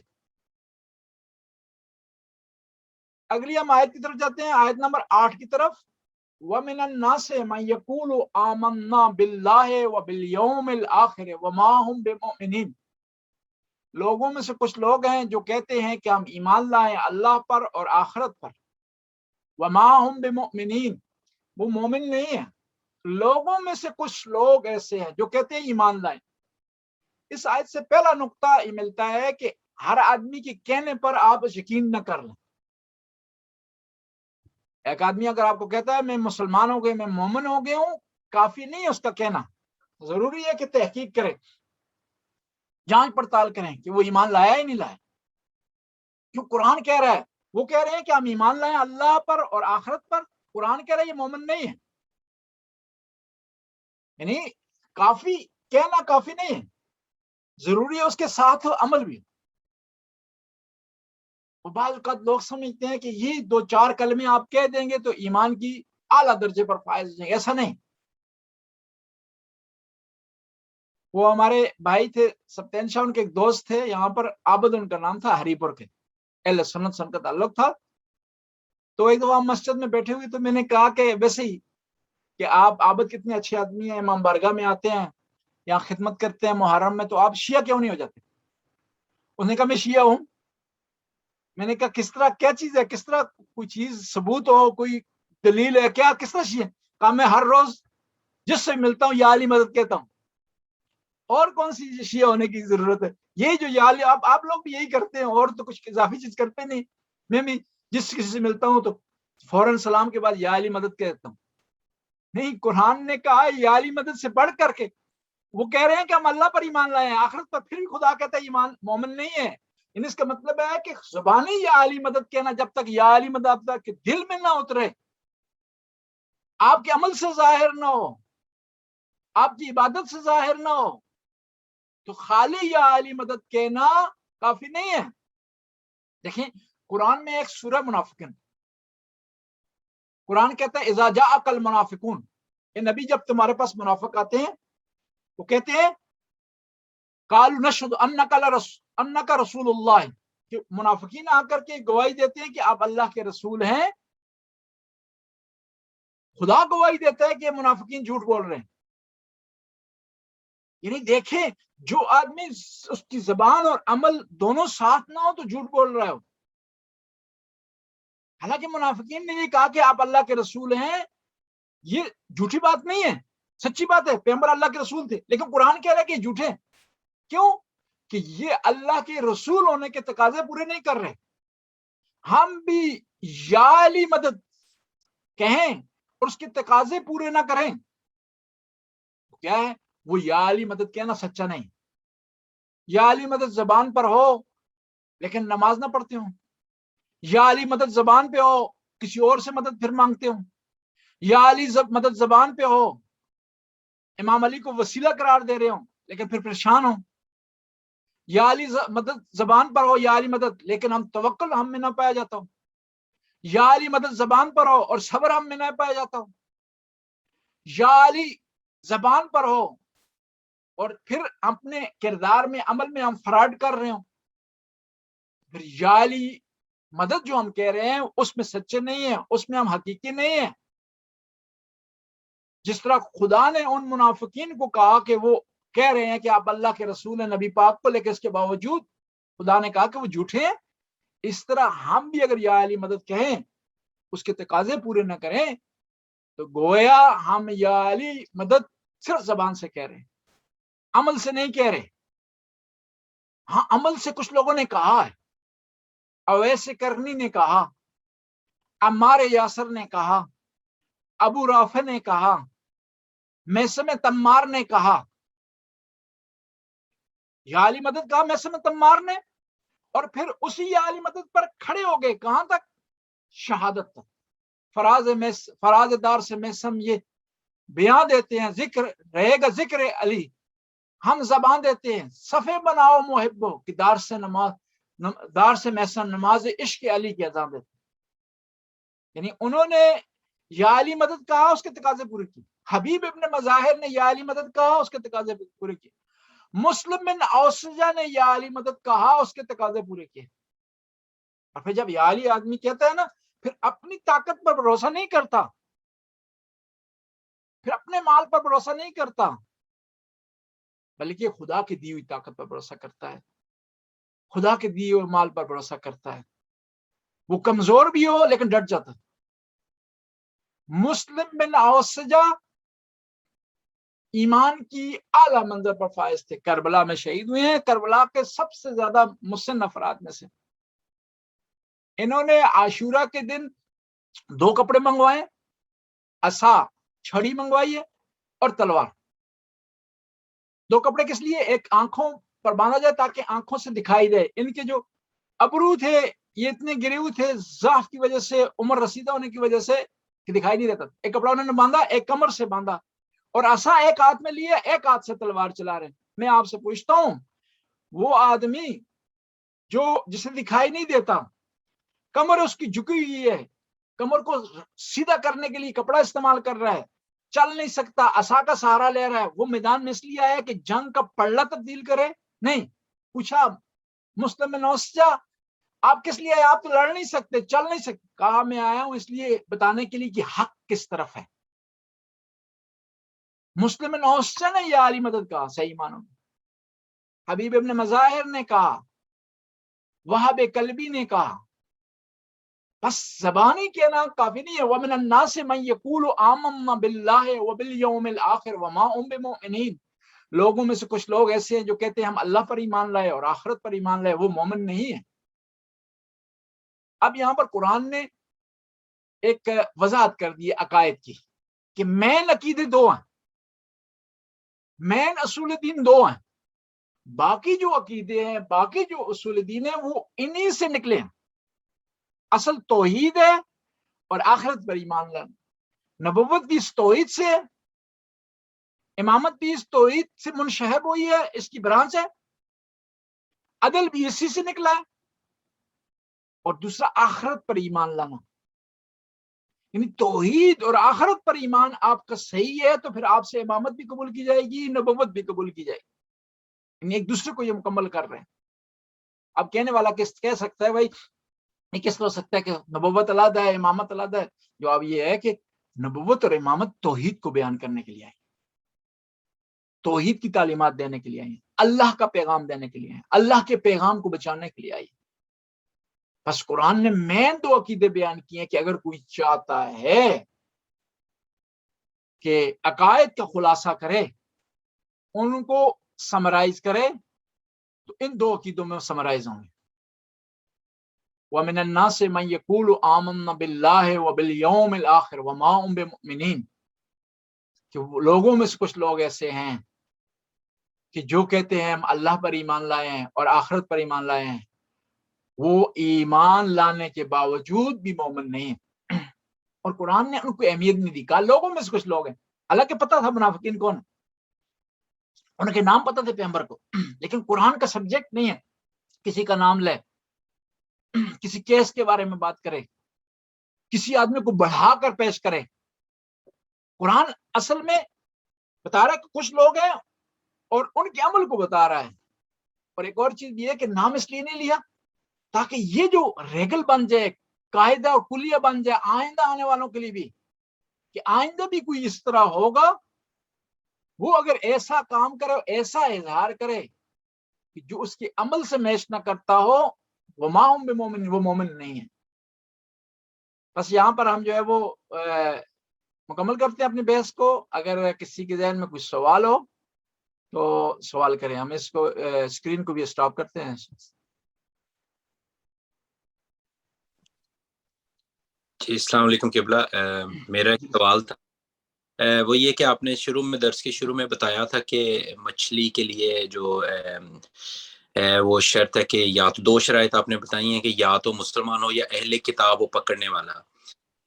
اگلی ہم آیت کی طرف جاتے ہیں، آیت نمبر 8 کی طرف۔ وَمِنَ النَّاسِ مَن يَقُولُ آمَنَّا بِاللَّهِ وَبِالْيَوْمِ الْآخِرِ وَمَا هُمْ بِمُؤْمِنِينَ۔ لوگوں میں سے کچھ لوگ ہیں جو کہتے ہیں کہ ہم ایمان لائیں اللہ پر اور آخرت پر، وَمَا هُمْ بِمُؤْمِنِينَ، وہ مومن نہیں ہیں۔ لوگوں میں سے کچھ لوگ ایسے ہیں جو کہتے ہیں ایمان لائیں۔ اس آیت سے پہلا نقطہ یہ ملتا ہے کہ ہر آدمی کے کہنے پر آپ یقین نہ کر لیں۔ ایک آدمی اگر آپ کو کہتا ہے میں مسلمان ہو گیا، میں مومن ہو گیا ہوں، کافی نہیں ہے اس کا کہنا، ضروری ہے کہ تحقیق کریں، جانچ پڑتال کریں کہ وہ ایمان لایا ہی نہیں لایا۔ کیوں قرآن کہہ رہا ہے، وہ کہہ رہے ہیں کہ ہم ایمان لائیں اللہ پر اور آخرت پر، قرآن کہہ رہا ہے یہ مومن نہیں ہے۔ یعنی کافی کہنا کافی نہیں ہے، ضروری ہے اس کے ساتھ عمل بھی۔ بعض اوقات لوگ سمجھتے ہیں کہ یہ 2-4 کلمے آپ کہہ دیں گے تو ایمان کی اعلیٰ درجے پر فائز ہو جائیں گے، ایسا نہیں۔ وہ ہمارے بھائی تھے سبتین شاہ، ان کے ایک دوست تھے یہاں پر، عابد ان کا نام تھا، ہری پور کے، اہل سنت سے ان کا تعلق تھا. تو ایک دفعہ مسجد میں بیٹھے ہوئے تو میں نے کہا کہ ویسے ہی کہ آپ عابد کتنے اچھے آدمی ہیں، امام بارگاہ میں آتے ہیں، یہاں خدمت کرتے ہیں محرم میں، تو آپ شیعہ کیوں نہیں ہو جاتے؟ انہوں نے کہا میں شیعہ ہوں. میں نے کہا کس طرح، کیا چیز ہے، کس طرح کوئی چیز ثبوت ہو، کوئی دلیل ہے کیا، کس طرح شیعہ؟ کہا میں ہر روز جس سے ملتا ہوں یا علی مدد کہتا ہوں، اور کون سی شیعہ ہونے کی ضرورت ہے؟ یہی جو یا علی، آپ لوگ بھی یہی کرتے ہیں، اور تو کچھ اضافی چیز کرتے نہیں. میں بھی جس کسی سے ملتا ہوں تو فوراً سلام کے بعد یا علی مدد کہتا ہوں. نہیں، قرآن نے کہا یا علی مدد سے بڑھ کر کے. وہ کہہ رہے ہیں کہ ہم اللہ پر ایمان لائے ہیں، آخرت پر، پھر بھی خدا کہتا ہے ایمان مومن نہیں ہے. اس کا مطلب ہے کہ زبانی یا علی مدد کہنا، جب تک یا علی مدد آپ تک دل میں نہ اترے، آپ کے عمل سے ظاہر نہ ہو، آپ کی عبادت سے ظاہر نہ ہو، تو خالی یا علی مدد کہنا کافی نہیں ہے. دیکھیں قرآن میں ایک سورہ منافقین، قرآن کہتا ہے اذا جاءک المنافقون، کہ نبی جب تمہارے پاس منافق آتے ہیں وہ کہتے ہیں قالوا نشهد انک رسول اللہ، کہ منافقین آ کر کے گواہی دیتے ہیں کہ آپ اللہ کے رسول ہیں. خدا گواہی دیتا ہے کہ منافقین جھوٹ بول رہے ہیں. یعنی دیکھیں، جو آدمی اس کی زبان اور عمل دونوں ساتھ نہ ہو تو جھوٹ بول رہا ہو. حالانکہ منافقین نے یہ کہا کہ آپ اللہ کے رسول ہیں، یہ جھوٹی بات نہیں ہے، سچی بات ہے، پیغمبر اللہ کے رسول تھے، لیکن قرآن کہہ رہا ہے کہ جھوٹے. کیوں؟ کہ یہ اللہ کے رسول ہونے کے تقاضے پورے نہیں کر رہے. ہم بھی یا علی مدد کہیں اور اس کے تقاضے پورے نہ کریں، کیا ہے وہ یا علی مدد کہنا سچا نہیں. یا علی مدد زبان پر ہو لیکن نماز نہ پڑھتے ہوں، یا علی مدد زبان پہ ہو کسی اور سے مدد پھر مانگتے ہوں، یا علی مدد زبان پہ ہو امام علی کو وسیلہ قرار دے رہے ہوں لیکن پھر پریشان ہوں، یا علی مدد زبان پر ہو یا علی مدد لیکن ہم توکل ہم میں نہ پایا جاتا ہوں، یا علی مدد زبان پر ہو اور صبر ہم میں نہ پایا جاتا ہوں، یا علی زبان پر ہو اور پھر اپنے کردار میں عمل میں ہم فراڈ کر رہے ہوں، پھر یا علی مدد جو ہم کہہ رہے ہیں اس میں سچے نہیں ہیں، اس میں ہم حقیقی نہیں ہیں. جس طرح خدا نے ان منافقین کو کہا کہ وہ کہہ رہے ہیں کہ آپ اللہ کے رسول ہیں نبی پاک کو، لیکن اس کے باوجود خدا نے کہا کہ وہ جھوٹے ہیں. اس طرح ہم بھی اگر یا علی مدد کہیں، اس کے تقاضے پورے نہ کریں، تو گویا ہم یا علی مدد صرف زبان سے کہہ رہے ہیں، عمل سے نہیں کہہ رہے. ہاں عمل سے کچھ لوگوں نے کہا ہے، اویس کرنی نے کہا، عمار یاسر نے کہا، ابو رافع نے کہا، میسم تمار نے کہا، یا علی مدد کہا میسم تمار نے، اور پھر اسی یا علی مدد پر کھڑے ہو گئے کہاں تک؟ شہادت تک. فراز دار سے میسم یہ بیان دیتے ہیں ذکر رہے گا ذکر علی، ہم زبان دیتے ہیں صفے بناؤ محبو کہ دار سے میسم نماز عشق علی کی اذان دیتے ہیں. یعنی انہوں نے یا علی مدد کہا، اس کے تقاضے پورے کیے. حبیب ابن مظاہر نے یا علی مدد کہا، اس کے تقاضے پورے کیے. مسلم بن اوسجہ نے یا علی مدد کہا، اس کے تقاضے پورے کیے. اور پھر جب یا علی آدمی کہتا ہے نا، پھر اپنی طاقت پر بھروسہ نہیں کرتا، پھر اپنے مال پر بھروسہ نہیں کرتا، بلکہ خدا کی دی ہوئی طاقت پر بھروسہ کرتا ہے، خدا کے دیے ہوئے مال پر بھروسہ کرتا ہے. وہ کمزور بھی ہو لیکن ڈٹ جاتا. مسلم بن اوسجہ ایمان کی اعلیٰ منزل پر فائز تھے، کربلا میں شہید ہوئے ہیں، کربلا کے سب سے زیادہ مسن افراد میں سے. انہوں نے عاشورہ کے دن 2 کپڑے منگوائے، عصا چھڑی منگوائی ہے اور تلوار. 2 کپڑے کس لیے؟ ایک آنکھوں پر باندھا جائے تاکہ آنکھوں سے دکھائی دے. ان کے جو ابرو تھے یہ اتنے گرے ہوئے تھے ضعف کی وجہ سے، عمر رسیدہ ہونے کی وجہ سے کہ دکھائی نہیں دیتا. ایک کپڑا انہوں نے باندھا، ایک کمر سے باندھا، اور عصا ایک ہاتھ میں لیے، ایک ہاتھ سے تلوار چلا رہے. میں آپ سے پوچھتا ہوں، وہ آدمی جو جسے دکھائی نہیں دیتا، کمر اس کی جھکی ہوئی ہے، کمر کو سیدھا کرنے کے لیے کپڑا استعمال کر رہا ہے، چل نہیں سکتا، عصا کا سہارا لے رہا ہے. وہ میدان میں اس لیے آیا کہ جنگ کا پلڑا تبدیل کرے؟ نہیں. پوچھا مسلم بن اوسجا آپ کس لیے آئے؟ آپ تو لڑ نہیں سکتے، چل نہیں سکتے. کہا میں آیا ہوں اس لیے بتانے کے لیے کہ حق کس طرف ہے. مسلم بن اوسجا نے یا علی مدد کہا صحیح معنوں میں، حبیب ابن مظاہر نے کہا، وہاب قلبی نے کہا. بس زبانی کہنا کافی نہیں ہے. وَمِنَ النَّاسِ مَن يَقُولُ آمَنَّا بِاللَّهِ وَبِالْيَوْمِ الْآخِرِ وَمَا هُم بِمُؤْمِنِينَ. لوگوں میں سے کچھ لوگ ایسے ہیں جو کہتے ہیں ہم اللہ پر ایمان لائے اور آخرت پر ایمان لائے، وہ مومن نہیں ہیں. اب یہاں پر قرآن نے ایک وضاحت کر دی عقائد کی کہ مین عقیدے دو ہیں، مین اصول دین دو ہیں. باقی جو عقیدے ہیں، باقی جو اصول دین ہیں، وہ انہی سے نکلے ہیں. اصل توحید ہے اور آخرت پر ایمان لانا. نبوت بھی اس توحید سے ہے، امامت بھی اس توحید سے منشہب ہوئی ہے، اس کی برانچ ہے. عدل بھی اسی سے نکلا ہے. اور دوسرا آخرت پر ایمان لانا، یعنی توحید اور آخرت پر ایمان آپ کا صحیح ہے تو پھر آپ سے امامت بھی قبول کی جائے گی، نبوت بھی قبول کی جائے گی. یعنی ایک دوسرے کو یہ مکمل کر رہے ہیں. اب کہنے والا کہہ سکتا ہے بھائی یہ کس طرح ہو سکتا ہے کہ نبوت علیحدہ ہے امامت علیحدہ ہے؟ جواب یہ ہے کہ نبوت اور امامت توحید کو بیان کرنے کے لیے آئی، توحید کی تعلیمات دینے کے لیے آئی، اللہ کا پیغام دینے کے لیے آئی، اللہ کے پیغام کو بچانے کے لیے آئی. بس قرآن نے مین دو عقیدے بیان کیے ہیں کہ اگر کوئی چاہتا ہے کہ عقائد کا خلاصہ کرے، ان کو سمرائز کرے، تو ان دو عقیدوں میں سمرائز ہوں گے. وَمِنَ النَّاسِ مَن يَقُولُ آمَنَّا بِاللَّهِ وَبِالْيَوْمِ الْآخِرِ وَمَا هُم بِمُؤْمِنِينَ. کہ لوگوں میں سے کچھ لوگ ایسے ہیں کہ جو کہتے ہیں ہم اللہ پر ایمان لائے ہیں اور آخرت پر ایمان لائے ہیں، وہ ایمان لانے کے باوجود بھی مومن نہیں ہیں. اور قرآن نے ان کو اہمیت نہیں دی. کہا لوگوں میں سے کچھ لوگ ہیں. حالانکہ پتہ تھا منافقین کون، ان کے نام پتہ تھے پیغمبر کو، لیکن قرآن کا سبجیکٹ نہیں ہے کسی کا نام لے، کسی کیس کے بارے میں بات کرے، کسی آدمی کو بڑھا کر پیش کرے. قرآن اصل میں بتا رہا ہے کہ کچھ لوگ ہیں اور ان کے عمل کو بتا رہا ہے. اور ایک اور چیز یہ ہے کہ نام اس لیے نہیں لیا تاکہ یہ جو ریگل بن جائے، قاعدہ اور کلیہ بن جائے آئندہ آنے والوں کے لیے بھی، کہ آئندہ بھی کوئی اس طرح ہوگا، وہ اگر ایسا کام کرے، ایسا اظہار کرے کہ جو اس کے عمل سے میچ نہ کرتا ہو، وما ہم بمومن، وہ مومن نہیں ہے. بس یہاں پر ہم جو ہے وہ مکمل کرتے ہیں اپنی بحث کو. اگر کسی کے ذہن میں کچھ سوال ہو تو سوال کریں. ہم اس کو اسکرین کو بھی اسٹاپ کرتے ہیں. جی السلام علیکم قبلہ. میرا ایک سوال تھا، وہ یہ کہ آپ نے شروع میں درس کے شروع میں بتایا تھا کہ مچھلی کے لیے جو وہ شرط ہے کہ یا تو دو شرائط آپ نے بتائی ہیں کہ یا تو مسلمان ہو یا اہل کتاب ہو پکڑنے والا.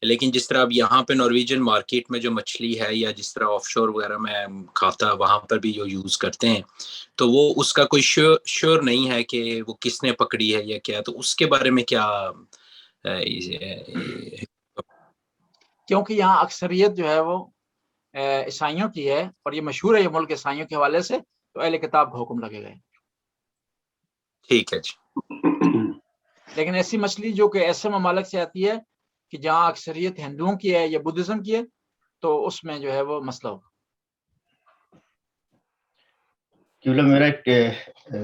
لیکن جس طرح اب یہاں پہ نارویجن مارکیٹ میں جو مچھلی ہے یا جس طرح آف شور وغیرہ میں کھاتا وہاں پر بھی جو یوز کرتے ہیں، تو وہ اس کا کوئی شور نہیں ہے کہ وہ کس نے پکڑی ہے یا کیا، تو اس کے بارے میں کیا؟ کیونکہ یہاں اکثریت جو ہے وہ عیسائیوں کی ہے اور یہ مشہور ہے یہ ملک عیسائیوں کے حوالے سے، تو اہل کتاب کا حکم لگے گئے. ٹھیک ہے جی. لیکن ایسی مچھلی جو کہ ایسے ممالک سے آتی ہے کہ جہاں اکثریت ہندوؤں کی ہے یا بدھزم کی ہے، تو اس میں جو ہے وہ مسئلہ ہوگا. میرا ایک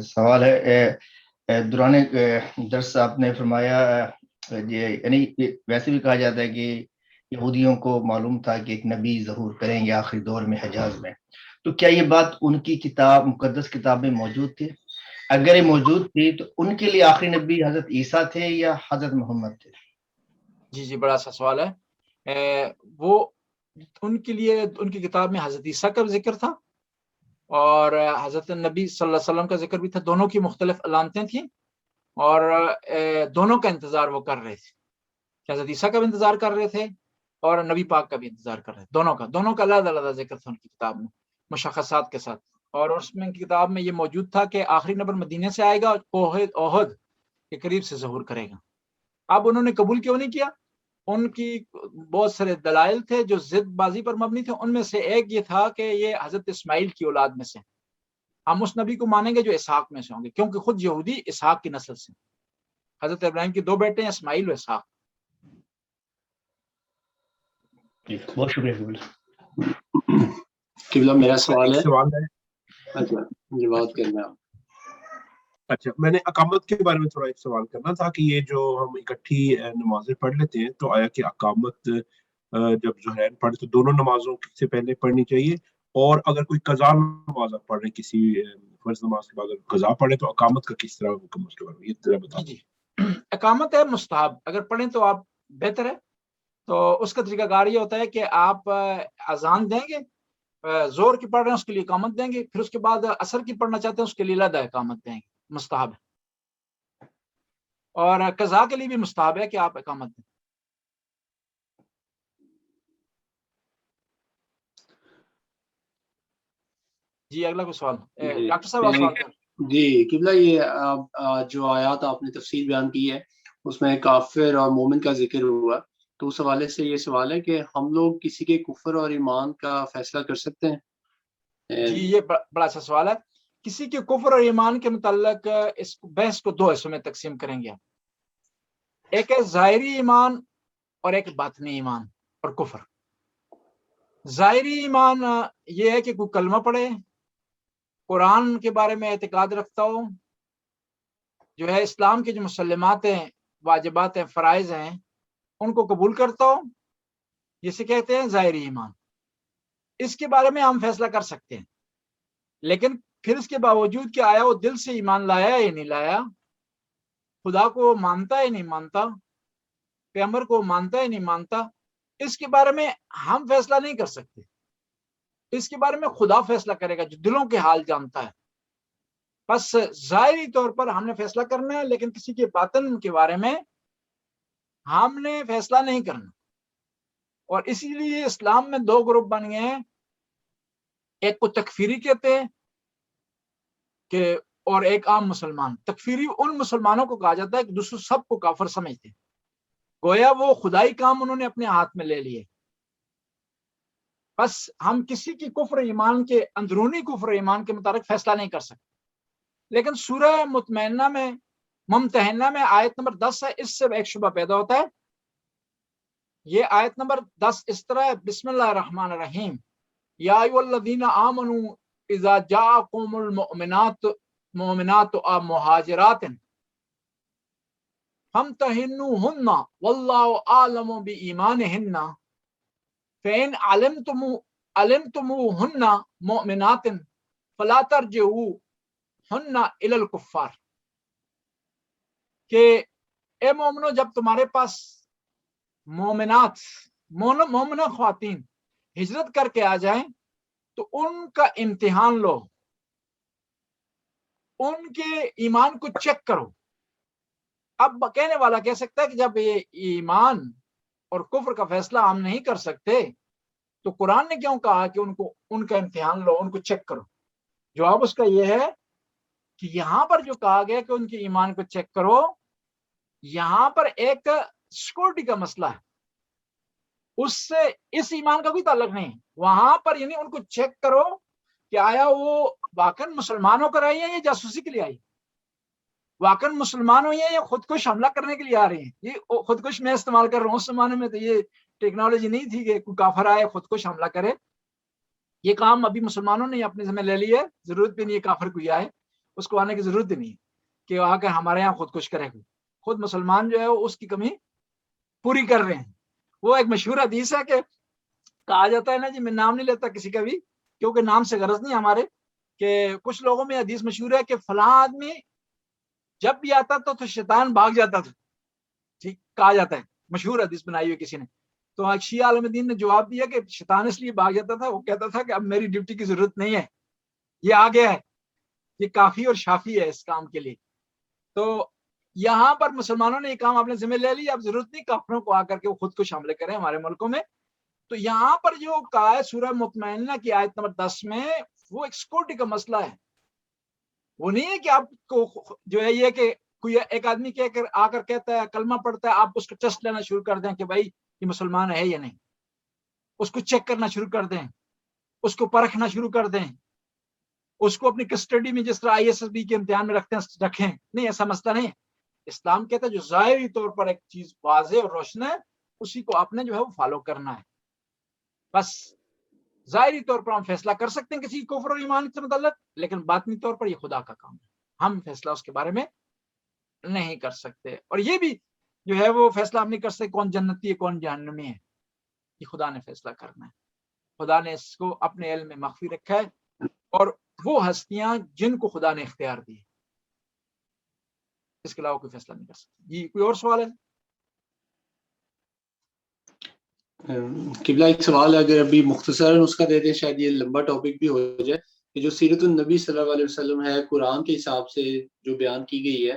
سوال ہے، دوران درس آپ نے فرمایا یعنی ویسے بھی کہا جاتا ہے کہ یہودیوں کو معلوم تھا کہ ایک نبی ظہور کریں گے آخری دور میں حجاز میں، تو کیا یہ بات ان کی کتاب مقدس کتاب میں موجود تھی؟ اگر یہ موجود تھی تو ان کے لیے آخری نبی حضرت عیسیٰ تھے یا حضرت محمد تھے؟ جی بڑا سا سوال ہے. وہ ان کے لیے ان کی کتاب میں حضرت عیسیٰ کا ذکر تھا اور حضرت نبی صلی اللہ علیہ وسلم کا ذکر بھی تھا. دونوں کی مختلف علامتیں تھیں اور دونوں کا انتظار وہ کر رہے تھے. حضرت عیسیٰ کا بھی انتظار کر رہے تھے اور نبی پاک کا بھی انتظار کر رہے تھے. دونوں کا علیحدہ علیحدہ ذکر تھا ان کی کتاب میں مشخصات کے ساتھ. اور اس میں کتاب میں یہ موجود تھا کہ آخری نبی مدینے سے آئے گا اور کوہ احد کے قریب سے ظہور کرے گا. اب انہوں نے قبول کیوں نہیں کیا؟ ان کی بہت سارے دلائل تھے جو ضد بازی پر مبنی تھے. ان میں سے ایک یہ تھا کہ یہ حضرت اسماعیل کی اولاد میں سے، ہم اس نبی کو مانیں گے جو اسحاق میں سے ہوں گے، کیونکہ خود یہودی اسحاق کی نسل سے. حضرت ابراہیم کے 2 بیٹے ہیں، اسماعیل و اسحاق. بہت شکریہ قبلہ. میرا سوال ہے. سوال ہے. اچھا مجھے بات کرنا ہے. اچھا، میں نے اقامت کے بارے میں تھوڑا ایک سوال کرنا تھا کہ یہ جو ہم اکٹھی نمازیں پڑھ لیتے ہیں تو آیا کہ اقامت جب ظہرین پڑھے تو دونوں نمازوں سے پہلے پڑھنی چاہیے، اور اگر کوئی قضا نماز پڑھ رہے کسی فرض نماز کے بعد اگر قضا پڑھے تو اقامت کا کس طرح حکم اس کے بارے میں یہ ذرا بتا دیں. جی اقامت ہے مستحب، اگر پڑھیں تو آپ بہتر ہے. تو اس کا طریقہ کار یہ ہوتا ہے کہ آپ اذان دیں گے، زور کی پڑھ رہے ہیں اس کے لیے اقامت دیں گے، پھر اس کے بعد عصر کی پڑھنا چاہتے ہیں اس کے لیے علیحدہ اقامت دیں گے، مستحب ہے. اور قضا کے لیے بھی مستحب ہے کہ آپ اقامت دیں. جی اگلا کوئی سوال؟ ڈاکٹر صاحب آپ سوال کریں. جی قبلہ، یہ جو آیات آپ نے تفصیل بیان کی ہے اس میں کافر اور مومن کا ذکر ہوا، تو اس حوالے سے یہ سوال ہے کہ ہم لوگ کسی کے کفر اور ایمان کا فیصلہ کر سکتے ہیں؟ جی یہ بڑا اچھا سوال ہے. کسی کے کفر اور ایمان کے متعلق اس بحث کو 2 حصوں میں تقسیم کریں گے. ایک ہے ظاہری ایمان اور ایک باطنی ایمان اور کفر. ظاہری ایمان یہ ہے کہ کوئی کلمہ پڑھے، قرآن کے بارے میں اعتقاد رکھتا ہو، جو ہے اسلام کے جو مسلمات ہیں، واجبات ہیں، فرائض ہیں، ان کو قبول کرتا ہو، جسے کہتے ہیں ظاہری ایمان. اس کے بارے میں ہم فیصلہ کر سکتے ہیں، لیکن پھر اس کے باوجود کہ آیا وہ دل سے ایمان لایا یا نہیں لایا، خدا کو مانتا ہے نہیں مانتا، پیغمبر کو مانتا ہے نہیں مانتا، اس کے بارے میں ہم فیصلہ نہیں کر سکتے. اس کے بارے میں خدا فیصلہ کرے گا جو دلوں کے حال جانتا ہے. بس ظاہری طور پر ہم نے فیصلہ کرنا ہے، لیکن کسی کے باطن کے بارے میں ہم نے فیصلہ نہیں کرنا. اور اسی لیے اسلام میں 2 گروپ بن گئے ہیں. ایک کو تکفیری کہتے ہیں کہ، اور ایک عام مسلمان. تکفیری ان مسلمانوں کو کہا جاتا ہے کہ دوسرے سب کو کافر سمجھتے ہیں، گویا وہ خدائی کام انہوں نے اپنے ہاتھ میں لے لیے. بس ہم کسی کی کفر ایمان کے، اندرونی کفر ایمان کے متعلق فیصلہ نہیں کر سکتے. لیکن سورہ ممتحنہ میں آیت نمبر 10 ہے، اس سے ایک شبہ پیدا ہوتا ہے. یہ آیت نمبر 10 اس طرح ہے: بسم اللہ الرحمن الرحیم، یا ایھا الذین آمنوا اذا جاءکم المؤمنات مہاجرات فامتحنوہن واللہ اعلم بایمانہن فإن علمتموہن مؤمنات فلا ترجعوہن الی الکفار. کہ اے مومنو، جب تمہارے پاس مومنہ خواتین ہجرت کر کے آ جائیں تو ان کا امتحان لو، ان کے ایمان کو چیک کرو. اب کہنے والا کہہ سکتا ہے کہ جب یہ ایمان اور کفر کا فیصلہ ہم نہیں کر سکتے تو قرآن نے کیوں کہا کہ ان کا امتحان لو، ان کو چیک کرو؟ جواب اس کا یہ ہے کہ یہاں پر جو کہا گیا کہ ان کے ایمان کو چیک کرو، یہاں پر ایک سیکورٹی کا مسئلہ ہے، اس سے اس ایمان کا کوئی تعلق نہیں. وہاں پر یعنی ان کو چیک کرو کہ آیا وہ واقعاً مسلمان ہو کر آئی ہیں یا جاسوسی کے لیے آئی، واقعاً مسلمان ہوئی ہیں یا خودکش حملہ کرنے کے لیے آ رہی ہیں. یہ خودکش میں استعمال کر رہا ہوں، اس زمانے میں تو یہ ٹیکنالوجی نہیں تھی کہ کوئی کافر آئے خودکش حملہ کرے. یہ کام ابھی مسلمانوں نے اپنے ذمہ لے لیا ہے، ضرورت بھی نہیں ہے کافر کوئی آئے، اس کو آنے کی ضرورت بھی نہیں ہے کہ آ کر ہمارے یہاں خودکش کرے. خود مسلمان جو ہے وہ اس کی کمی پوری کر رہے ہیں. وہ ایک مشہور حدیث ہے کہ کہا جاتا ہے نا جی، میں نام نہیں لیتا کسی کا بھی کیونکہ نام سے غرض نہیں ہمارے، کہ کچھ لوگوں میں حدیث مشہور ہے کہ فلاں آدمی جب بھی آتا تو شیطان بھاگ جاتا تھا. ٹھیک کہا جاتا ہے، مشہور حدیث بنائی ہوئی کسی نے. تو شیعہ عالم دین نے جواب دیا کہ شیطان اس لیے بھاگ جاتا تھا، وہ کہتا تھا کہ اب میری ڈیوٹی کی ضرورت نہیں ہے، یہ آ گیا ہے، یہ کافی اور شافی ہے اس کام کے لیے. تو یہاں پر مسلمانوں نے یہ کام اپنے ذمہ لے لی، اب ضرورت نہیں کافروں کو آ کر کے وہ خود کش حملے کریں ہمارے ملکوں میں. تو یہاں پر جو کہا ہے سورہ مطمئنہ کی آیت نمبر 10 میں، وہ ایک سیکورٹی کا مسئلہ ہے. وہ نہیں ہے کہ آپ کو جو ہے یہ کہ کوئی ایک آدمی آ کر کہتا ہے کلمہ پڑھتا ہے, آپ اس کا ٹیسٹ لینا شروع کر دیں کہ بھائی یہ مسلمان ہے یا نہیں, اس کو چیک کرنا شروع کر دیں, اس کو پرکھنا شروع کر دیں, اس کو اپنی کسٹڈی میں جس طرح ISSB کے امتحان میں رکھیں. نہیں, ایسا مسئلہ نہیں. اسلام کہتا ہے جو ظاہری طور پر ایک چیز واضح اور روشن ہے اسی کو آپ نے جو ہے وہ فالو کرنا ہے. بس ظاہری طور پر ہم فیصلہ کر سکتے ہیں کسی کفر اور ایمان سے متعلق, لیکن باطنی طور پر یہ خدا کا کام ہے, ہم فیصلہ اس کے بارے میں نہیں کر سکتے. اور یہ بھی جو ہے وہ فیصلہ ہم نہیں کر سکتے کون جنتی ہے کون جہنمی ہے, یہ خدا نے فیصلہ کرنا ہے. خدا نے اس کو اپنے علم میں مخفی رکھا ہے, اور وہ ہستیاں جن کو خدا نے اختیار دی, اس کے علاوہ کوئی فیصلہ نہیں کر سکتے. جی کوئی اور سوال ہے؟ قبلہ ایک سوال ہے, اگر ابھی مختصراً اس کا دے دیں, شاید یہ لمبا ٹاپک بھی ہو جائے, کہ جو سیرت النبی صلی اللہ علیہ وسلم ہے قرآن کے حساب سے جو بیان کی گئی ہے,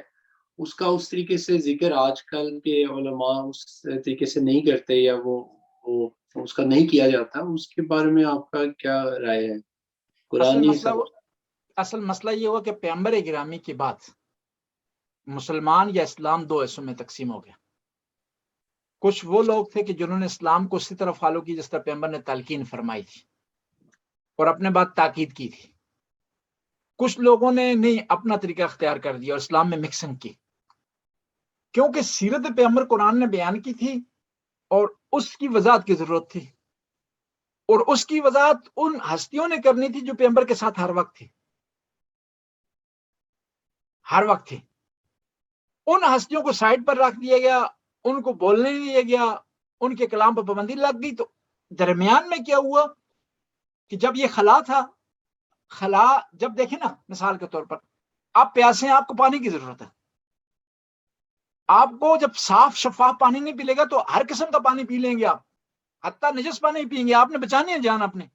اس کا اس طریقے سے ذکر آج کل کے علماء اس طریقے سے نہیں کرتے, یا وہ اس کا نہیں کیا جاتا, اس کے بارے میں آپ کا کیا رائے ہے؟ قرآن اصل مسئلہ یہ ہوا کہ پیغمبر گرامی کی بات مسلمان یا اسلام دو حصوں میں تقسیم ہو گیا. کچھ وہ لوگ تھے کہ جنہوں نے اسلام کو اسی طرح فالو کی جس طرح پیغمبر نے تلقین فرمائی تھی اور اپنے بعد تاکید کی تھی. کچھ لوگوں نے نہیں اپنا طریقہ اختیار کر دیا اور اسلام میں مکسنگ کی, کیونکہ سیرت پیغمبر قرآن نے بیان کی تھی اور اس کی وضاحت کی ضرورت تھی, اور اس کی وضاحت ان ہستیوں نے کرنی تھی جو پیغمبر کے ساتھ ہر وقت تھی. ان ہستیوں کو سائڈ پر رکھ دیا گیا, ان کو بولنے نہیں دیا گیا, ان کے کلام پر پابندی لگ گئی. تو درمیان میں کیا ہوا کہ جب یہ خلا تھا, خلا جب دیکھیں نا مثال کے طور پر آپ پیاسے ہیں, آپ کو پانی کی ضرورت ہے, آپ کو جب صاف شفاف پانی نہیں پلے گا تو ہر قسم کا پانی پی لیں گے آپ, حتیٰ نجس پانی پئیں گے, آپ نے بچانی ہے جان اپنے.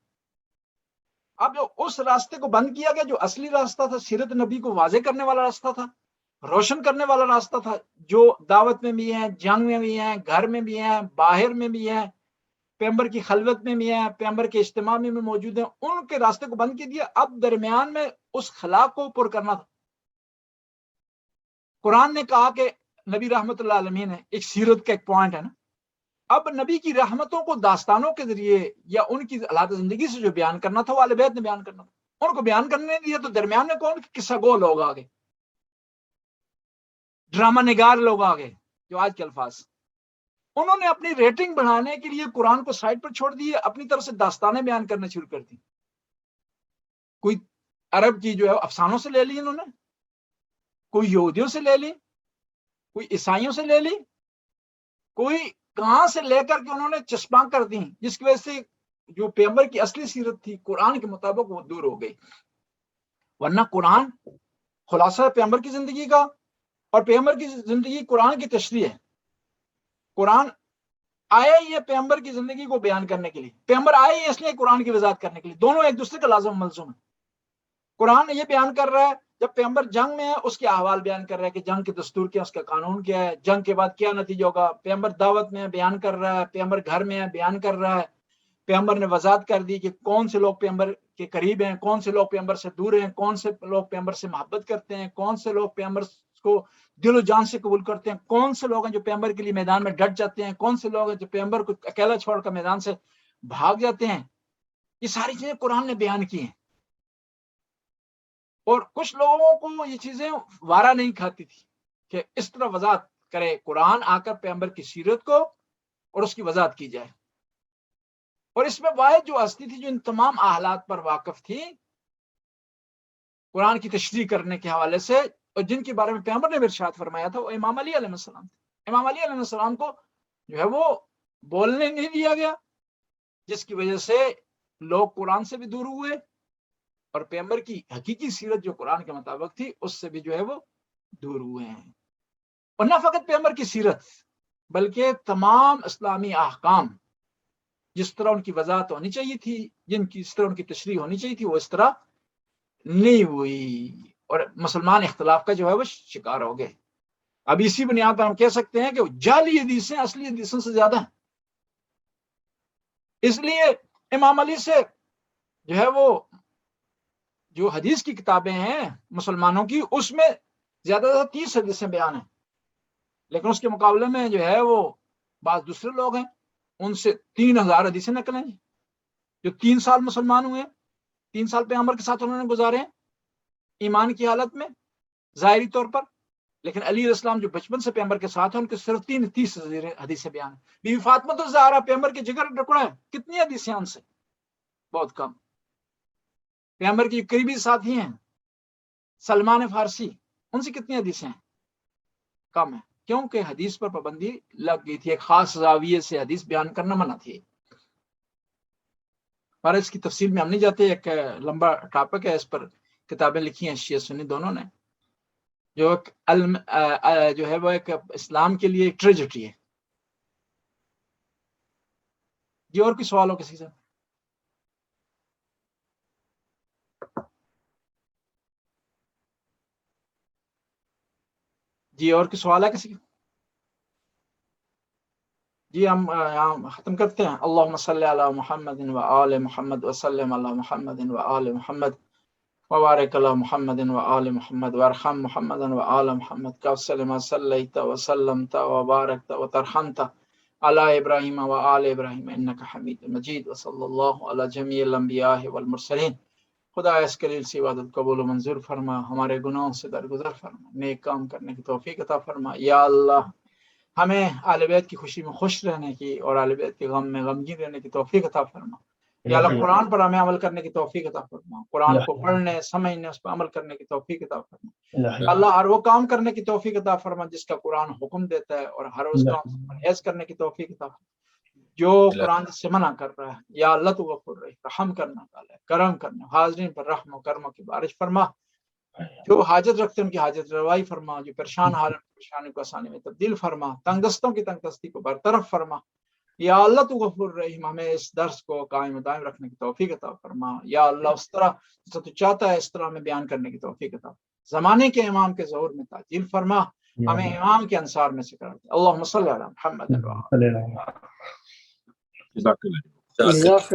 اب جو اس راستے کو بند کیا گیا جو اصلی راستہ تھا, سیرت نبی کو واضح کرنے والا راستہ تھا, روشن کرنے والا راستہ تھا, جو دعوت میں بھی ہیں, جنگ میں بھی ہیں, گھر میں بھی ہیں, باہر میں بھی ہیں, پیغمبر کی خلوت میں بھی ہیں, پیغمبر کے اجتماع میں موجود ہیں, ان کے راستے کو بند کر دیا. اب درمیان میں اس خلا کو پر کرنا تھا. قرآن نے کہا کہ نبی رحمت اللہ علیہ ہے, ایک سیرت کا ایک پوائنٹ ہے نا. اب نبی کی رحمتوں کو داستانوں کے ذریعے یا ان کی حالات زندگی سے جو بیان کرنا تھا وہ اہل بیت نے بیان کرنا تھا, ان کو بیان کرنے نہیں دیا. تو درمیان میں کون قصہ گو لوگ آ گئے, ڈرامہ نگار لوگ آ گئے, جو آج کے الفاظ, انہوں نے اپنی ریٹنگ بڑھانے کے لیے قرآن کو سائڈ پر چھوڑ دیے, اپنی طرف سے داستانیں بیان کرنا شروع کر دی. کوئی عرب کی جو ہے افسانوں سے لے لی انہوں نے, کوئی یہودیوں سے لے لی, کوئی عیسائیوں سے لے لی, کوئی کہاں سے لے کر کے انہوں نے چسپاں کر دی, جس کی وجہ سے جو پیغمبر کی اصلی سیرت تھی قرآن کے مطابق وہ دور ہو گئی. ورنہ قرآن خلاصہ پیغمبر کی زندگی کا, اور پیغمبر کی زندگی قرآن کی تشریح ہے. قرآن آیا ہی ہے پیغمبر کی زندگی کو بیان کرنے کے لیے, پیغمبر آئے ہی اس لیے قرآن کی وضاحت کرنے کے لیے, دونوں ایک دوسرے کا لازم ملزوم ہے. قرآن یہ بیان کر رہا ہے جب پیغمبر جنگ میں ہے اس کے احوال بیان کر رہا ہے کہ جنگ کے دستور کیا, اس کا قانون کیا ہے, جنگ کے بعد کیا نتیجہ ہوگا. پیغمبر دعوت میں بیان کر رہا ہے, پیغمبر گھر میں ہے بیان کر رہا ہے. پیغمبر نے وضاحت کر دی کہ کون سے لوگ پیغمبر کے قریب ہیں, کون سے لوگ پیغمبر سے دور ہیں, کون سے لوگ پیغمبر سے محبت کرتے ہیں, کون سے لوگ پیغمبر کو دل و جان سے قبول کرتے ہیں, کون سے لوگ ہیں جو پیغمبر کے لیے میدان میں ڈٹ جاتے ہیں, کون سے لوگ ہیں جو پیغمبر کو اکیلا چھوڑ کر میدان سے بھاگ جاتے ہیں. یہ ساری چیزیں قرآن نے بیان کی ہیں, اور کچھ لوگوں کو یہ چیزیں وارا نہیں کھاتی تھی کہ اس طرح وضاحت کرے قرآن آ کر پیغمبر کی سیرت کو اور اس کی وضاحت کی جائے. اور اس میں واحد جو ہستی تھی جو ان تمام حالات پر واقف تھی قرآن کی تشریح کرنے کے حوالے سے, اور جن کے بارے میں پیغمبر نے ارشاد فرمایا تھا, وہ امام علی علیہ السلام تھے. امام علی علیہ السلام کو جو ہے وہ بولنے نہیں دیا گیا, جس کی وجہ سے لوگ قرآن سے بھی دور ہوئے, اور پیغمبر کی حقیقی سیرت جو قرآن کے مطابق تھی اس سے بھی جو ہے وہ دور ہوئے ہیں. اور نہ فقط پیغمبر کی سیرت بلکہ تمام اسلامی احکام جس طرح ان کی وضاحت ہونی چاہیے تھی, جس طرح ان کی تشریح ہونی چاہیے تھی, وہ اس طرح نہیں ہوئی, اور مسلمان اختلاف کا جو ہے وہ شکار ہو گئے. اب اسی بنیاد پر ہم کہہ سکتے ہیں کہ جعلی حدیثیں اصلی حدیثوں سے زیادہ ہیں. اس لیے امام علی سے جو ہے وہ جو حدیث کی کتابیں ہیں مسلمانوں کی, اس میں زیادہ سے 30 حدیثیں بیان ہیں، لیکن اس کے مقابلے میں جو ہے وہ بعض دوسرے لوگ ہیں ان سے 3000 حدیثیں نقلیں جی، جو 3 سال مسلمان ہوئے ہیں، 3 سال پیغمبر کے ساتھ انہوں نے گزارے ہیں ایمان کی حالت میں ظاہری طور پر، لیکن علی علیہ السلام جو بچپن سے پیغمبر کے ساتھ ہیں ان کے صرف 30 حدیثیں بیان ہیں۔ بی بی فاطمہ الزہرا پیغمبر کے جگر ٹکڑا ہے، کتنی حدیثیں ان سے؟ بہت کم۔ پیغمبر کے قریبی ساتھی ہیں سلمان فارسی، ان سے کتنی حدیثیں ہیں؟ کم ہے، کیونکہ حدیث پر پابندی لگ گئی تھی، ایک خاص زاویے سے حدیث بیان کرنا منع تھی۔ پر اس کی تفصیل میں ہم نہیں جاتے، ایک لمبا ٹاپک ہے، اس پر کتابیں لکھی ہیں شیعہ سنی دونوں نے، جو ایک جو ہے وہ ایک اسلام کے لیے ایک ٹریجڈی ہے۔ جی اور کوئی سوال ہو کسی سے؟ جی اور کوئی سوال ہے کسی کا؟ جی ہم ختم کرتے ہیں۔ اللہم صلی علی محمد و آل محمد وسلم علی محمد و آل محمد وبارک علی محمد و آل محمد وارحم محمد و آل محمد کما صلیت وسلمت وبارکت وترحمت علی ابراہیم و آل ابراہیم انک حمید مجید، وصلی اللہ علی جمیع الانبیاء والمرسلین۔ خدا اس کلیل سی عبادت قبول و منظور فرما، ہمارے گناہوں سے درگزر فرما، نیک کام کرنے کی توفیق عطا فرما۔ یا اللہ ہمیں اہل بیت کی خوشی میں خوش رہنے کی اور اہل بیت کے غم میں غمگین رہنے کی توفیق عطا فرما۔ یا اللہ قرآن پر ہمیں عمل کرنے کی توفیق عطا فرما، قرآن کو پڑھنے سمجھنے اس پر عمل کرنے کی توفیق عطا فرما۔ یا اللہ ہر وہ کام کرنے کی توفیق عطا فرما جس کا قرآن حکم دیتا ہے، اور ہر اس کام سے پرہیز کرنے کی توفیق عطا فرما جو قرآن سے منع کر رہا ہے۔ یا اللہ تو غفور رحیم، رحم کرنا والا ہے، کرم کرنا، حاضرین پر رحم و کرم کی بارش فرما، جو حاجت رکھتے ہیں ان کی حاجت روائی فرما، جو پریشان حال پریشانی کو آسانی میں تبدیل فرما، تنگ دستوں کی تنگ دستی کو برطرف فرما۔ یا اللہ تو غفور رحیم، ہمیں اس درس کو قائم و دائم رکھنے کی توفیق عطا فرما۔ یا اللہ اس طرح جیسا تو چاہتا ہے اس طرح میں بیان کرنے کی توفیق عطا فرما۔ زمانے کے امام کے ظہور میں تعجیل فرما، ہمیں امام کے انصار میں سے کر دے۔ اللہم صلی علی محمد جزاک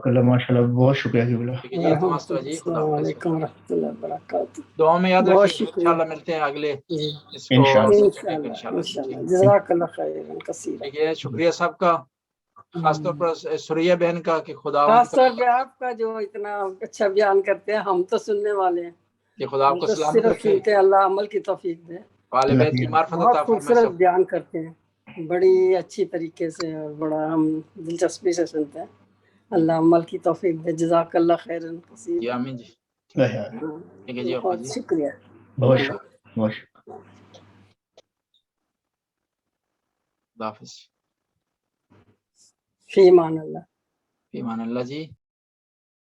اللہ ماشاء اللہ، بہت شکریہ جی بلا۔ السلام علیکم ورحمۃ اللہ وبرکاتہ۔ دعا میں یاد بہت رکھیے، شکریہ، انشاءاللہ ملتے ہیں اگلے اس کو انشاءاللہ۔ انشاءاللہ جزاک اللہ خیرا کثیرا۔ ٹھیک ہے، شکریہ سب کا، خاص طور پر سریہ بہن کا کہ خدا خاص طور پہ آپ کا جو اتنا اچھا بیان کرتے ہیں، ہم تو سننے والے ہیں، کہ خدا آپ ہم کو تو سلامت صرف رکھے، سنتے ہیں، اللہ عمل کی توفیق دے۔ اہل بیت کی معرفت بہت عطا فرمائے خوبصورت سب۔ بیان کرتے ہیں، بڑی اچھی طریقے سے اور بڑا ہم دلچسپی سے سنتے ہیں، اللہ عمل کی توفیق دے۔ جزاک اللہ خیرا جی کثیرا۔ آمین جی، ٹھیک ہے جی، آپ بہت جی، شکریہ۔ بہت شکریہ، بہت شکریہ۔ خدا حافظ، فی امان اللہ۔ فی امان اللہ جی۔